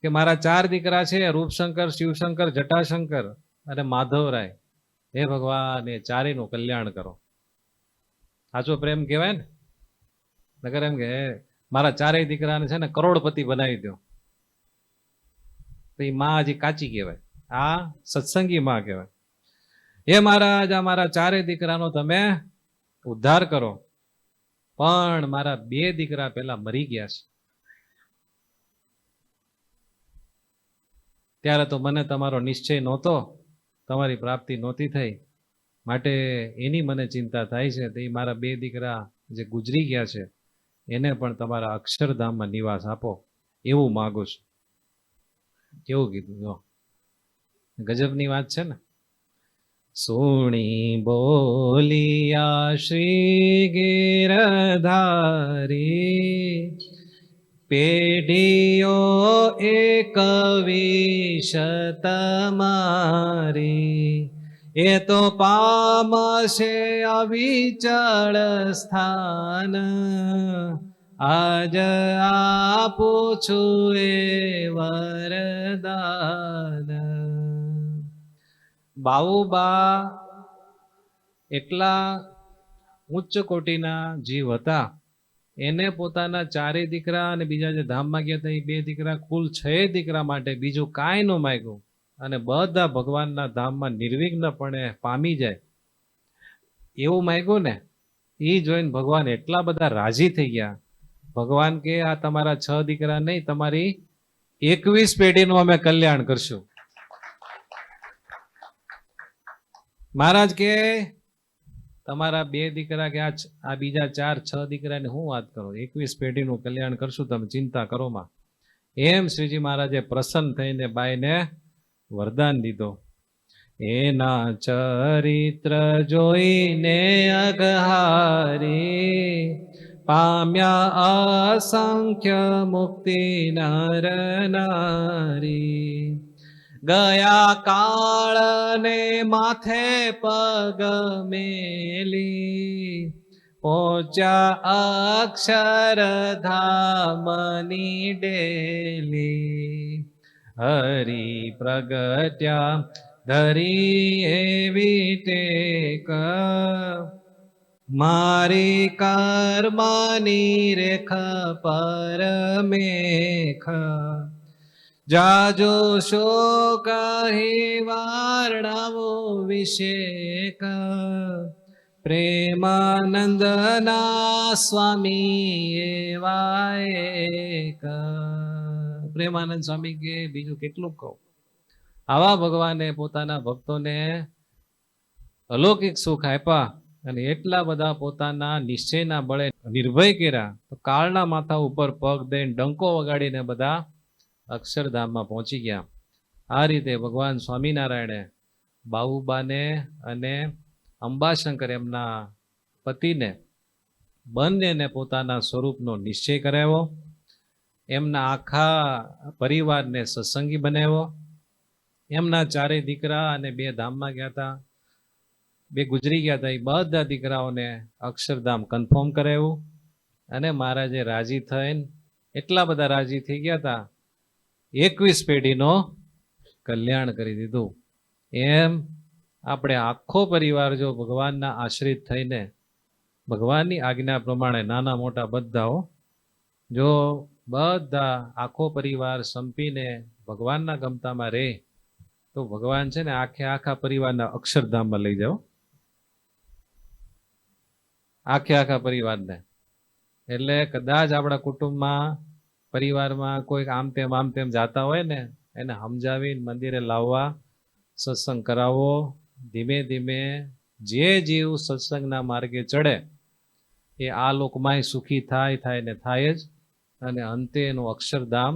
કે મારા 4 દીકરા છે, રૂપશંકર, શિવશંકર, જટાશંકર અને માધવરાય. હે ભગવાન, એ 4નું કલ્યાણ કરો. સાચો પ્રેમ કહેવાય ને. નગર એમ કે મારા 4 દીકરાને છે ને કરોડપતિ બનાવી દો, તો એ માં હજી કાચી કહેવાય. આ સત્સંગી માં કહેવાય. હે મહારાજ, આ મારા 4 દીકરાનો તમે ઉદ્ધાર કરો. પણ મારા 2 દીકરા પેલા મરી ગયા છે. ત્યારે તો મને તમારો નિશ્ચય નહોતો, તમારી પ્રાપ્તિ નહોતી થઈ, માટે એની મને ચિંતા થાય છે. તો એ મારા 2 દીકરા જે ગુજરી ગયા છે એને પણ તમારા અક્ષરધામમાં નિવાસ આપો, એવું માગું છું. કેવું કીધું જો, ગજબની વાત છે ને. સુણી બોલિયા શ્રી ગિરધારી, પેઢીઓ 21 તમારી. એ તો પામશે અવિચળ સ્થાન, આજ આપું છું એ વરદાન. બાઉબા એટલા ઉચ્ચ કોટીના જીવ હતા, એને પોતાના 4 દીકરા અને બીજા જે ધામમાં ગયા હતા એ 2 દીકરા, કુલ 6 દીકરા માટે બીજું કાંઈ ન માગ્યું અને બધા ભગવાનના ધામમાં નિર્વિઘ્નપણે પામી જાય એવું માગ્યું ને. એ જોઈને ભગવાન એટલા બધા રાજી થઈ ગયા. ભગવાન કે આ તમારા 6 દીકરા નહીં, તમારી 21 પેઢીનું અમે કલ્યાણ કરશું. મહારાજ કે તમારા 2 દીકરા કે આ બીજા 4-6 દીકરાને હું વાત કરો, 21 પેઢીનું કલ્યાણ કરશું, તમે ચિંતા કરોમાં. એમ શ્રીજી મહારાજે પ્રસન્ન થઈને બાઈને વરદાન દીધો. એના ચરિત્ર જોઈને અગહારી પામ્યા અસંખ્ય મુક્તિ નર નારી. ગયા કાળને માથે પગ મેલી પહોંચ્યા અક્ષરધામની ડેલી. હરિ પ્રગટ્યા ધરી એવી ટેક મારી કર્મની રેખ પર મેખ. જાજો શોક કહી વાર્ણવો વિશેક પ્રેમાનંદના સ્વામી એવા એક. પ્રેમાનંદ સ્વામી કે બીજું કેટલું કહું. આવા ભગવાને પોતાના ભક્તોને અલૌકિક સુખ આપ્યા અને એટલા બધા પોતાના નિશ્ચયના બળે નિર્ભય કર્યા તો કાળના માથા ઉપર પગ દઈને ડંકો વગાડીને બધા અક્ષરધામમાં પહોંચી ગયા. આ રીતે ભગવાન સ્વામિનારાયણે બાહુબાને અને અંબાશંકર એમના પતિને બંનેને પોતાના સ્વરૂપનો નિશ્ચય કરાવ્યો. એમના આખા પરિવારને સત્સંગી બનાવ્યો. એમના 4 દીકરા અને 2 ધામમાં ગયા હતા, 2 ગુજરી ગયા હતા. એ બધા દીકરાઓને અક્ષરધામ કન્ફર્મ કરાવ્યું અને મહારાજે રાજી થઈને એટલા બધા રાજી થઈ ગયા હતા 21 પેઢીનો કલ્યાણ કરી દીધું. એમ આપણે આખો પરિવાર જો ભગવાનના આશ્રિત થઈને ભગવાનની આજ્ઞા પ્રમાણે નાના મોટા બધાઓ જો બધા આખો પરિવાર સંપીને ભગવાનના ગમતામાં રહે તો ભગવાન છે ને આખા પરિવારના અક્ષરધામમાં લઈ જાઓ. આખા પરિવારને. એટલે કદાચ આપણા કુટુંબમાં પરિવારમાં કોઈક આમ તેમ જાતા હોય ને એને સમજાવીને મંદિરે લાવવા, સત્સંગ કરાવવો. ધીમે ધીમે જે જીવ સત્સંગના માર્ગે ચડે એ આ લોકમાંય સુખી થાય ને થાય જ અને અંતે એનું અક્ષરધામ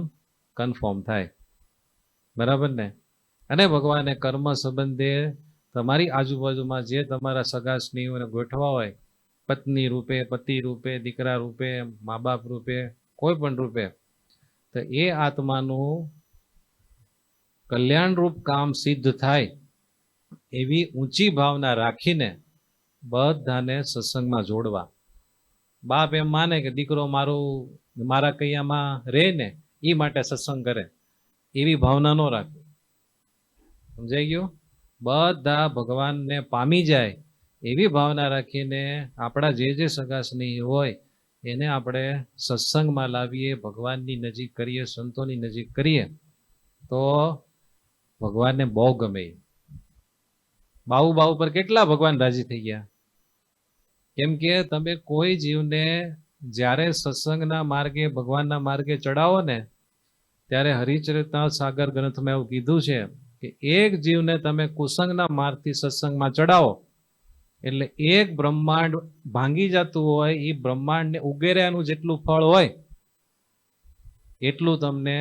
કન્ફર્મ થાય. બરાબર ને? અને ભગવાને કર્મ સંબંધે તમારી આજુબાજુમાં જે તમારા સગા સ્નેહીઓને ગોઠવા હોય, પત્ની રૂપે, પતિ રૂપે, દીકરા રૂપે, મા બાપ રૂપે, કોઈ પણ રૂપે, તો એ આત્માનું કલ્યાણરૂપ કામ સિદ્ધ થાય એવી ઊંચી ભાવના રાખીને બધાને સત્સંગમાં જોડવા. બાપ એમ માને કે દીકરો મારા કૈયામાં રહે ને એ માટે સત્સંગ કરે, એવી ભાવના ન રાખે. સમજાઈ ગયું? બધા ભગવાનને પામી જાય એવી ભાવના રાખીને આપણા જે સગા સ્નેહી હોય એને આપણે સત્સંગમાં લાવીએ, ભગવાનની નજીક કરીએ, સંતોની નજીક કરીએ તો ભગવાનને બહુ ગમે. બાહુ પર કેટલા ભગવાન રાજી થઈ ગયા. કેમ કે તમે કોઈ જીવને જ્યારે સત્સંગના માર્ગે, ભગવાનના માર્ગે ચડાવો ને ત્યારે હરિચરિત્ર સાગર ગ્રંથમાં એવું કીધું છે કે એક જીવને તમે કુસંગના માર્ગથી સત્સંગમાં ચડાવો એટલે એક બ્રહ્માંડ ભાંગી જતું હોય એ બ્રહ્માંડને ઉગેર્યાનું જેટલું ફળ હોય એટલું તમને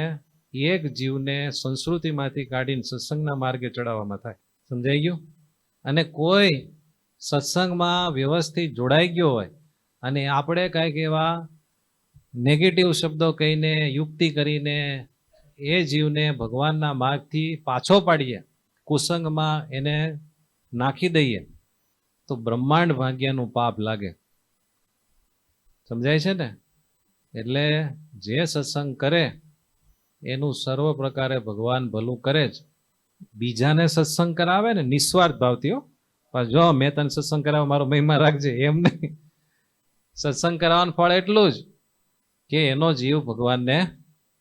એક જીવને સંસ્કૃતિમાંથી કાઢીને સત્સંગના માર્ગે ચડાવવામાં થાય. સમજાઈ ગયું? અને કોઈ સત્સંગમાં વ્યવસ્થિત જોડાઈ ગયો હોય અને આપણે કાંઈક એવા નેગેટિવ શબ્દો કહીને, યુક્તિ કરીને એ જીવને ભગવાનના માર્ગથી પાછો પાડીએ, કુસંગમાં એને નાખી દઈએ તો બ્રહ્માંડ ભાગ્યનું પાપ લાગે. સમજાય છે ને? એટલે જે સત્સંગ કરે એનું સર્વ પ્રકારે ભગવાન ભલું કરે જ. બીજાને સત્સંગ કરાવે ને નિસ્વાર્થ ભાવથી, હો, પણ જો મેં તને સત્સંગ કરાવે મારો મહિમા રાખજે એમ નહીં. સત્સંગ કરાવવાનું ફળ એટલું જ કે એનો જીવ ભગવાનને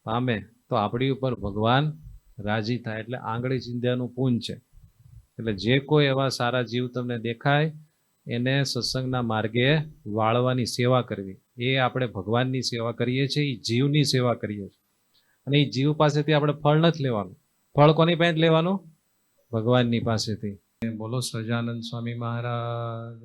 પામે તો આપણી ઉપર ભગવાન રાજી થાય. એટલે આંગળી ચીંધ્યાનું પૂન છે. એટલે જે કોઈ એવા સારા જીવ તમને દેખાય એને સત્સંગના માર્ગે વાળવાની સેવા કરવી. એ આપણે ભગવાનની સેવા કરીએ છીએ, એ જીવની સેવા કરીએ છીએ. અને એ જીવ પાસેથી આપણે ફળ નથી લેવાનું. ફળ કોની પાસે લેવાનું? ભગવાનની પાસેથી. બોલો સહજાનંદ સ્વામી મહારાજ.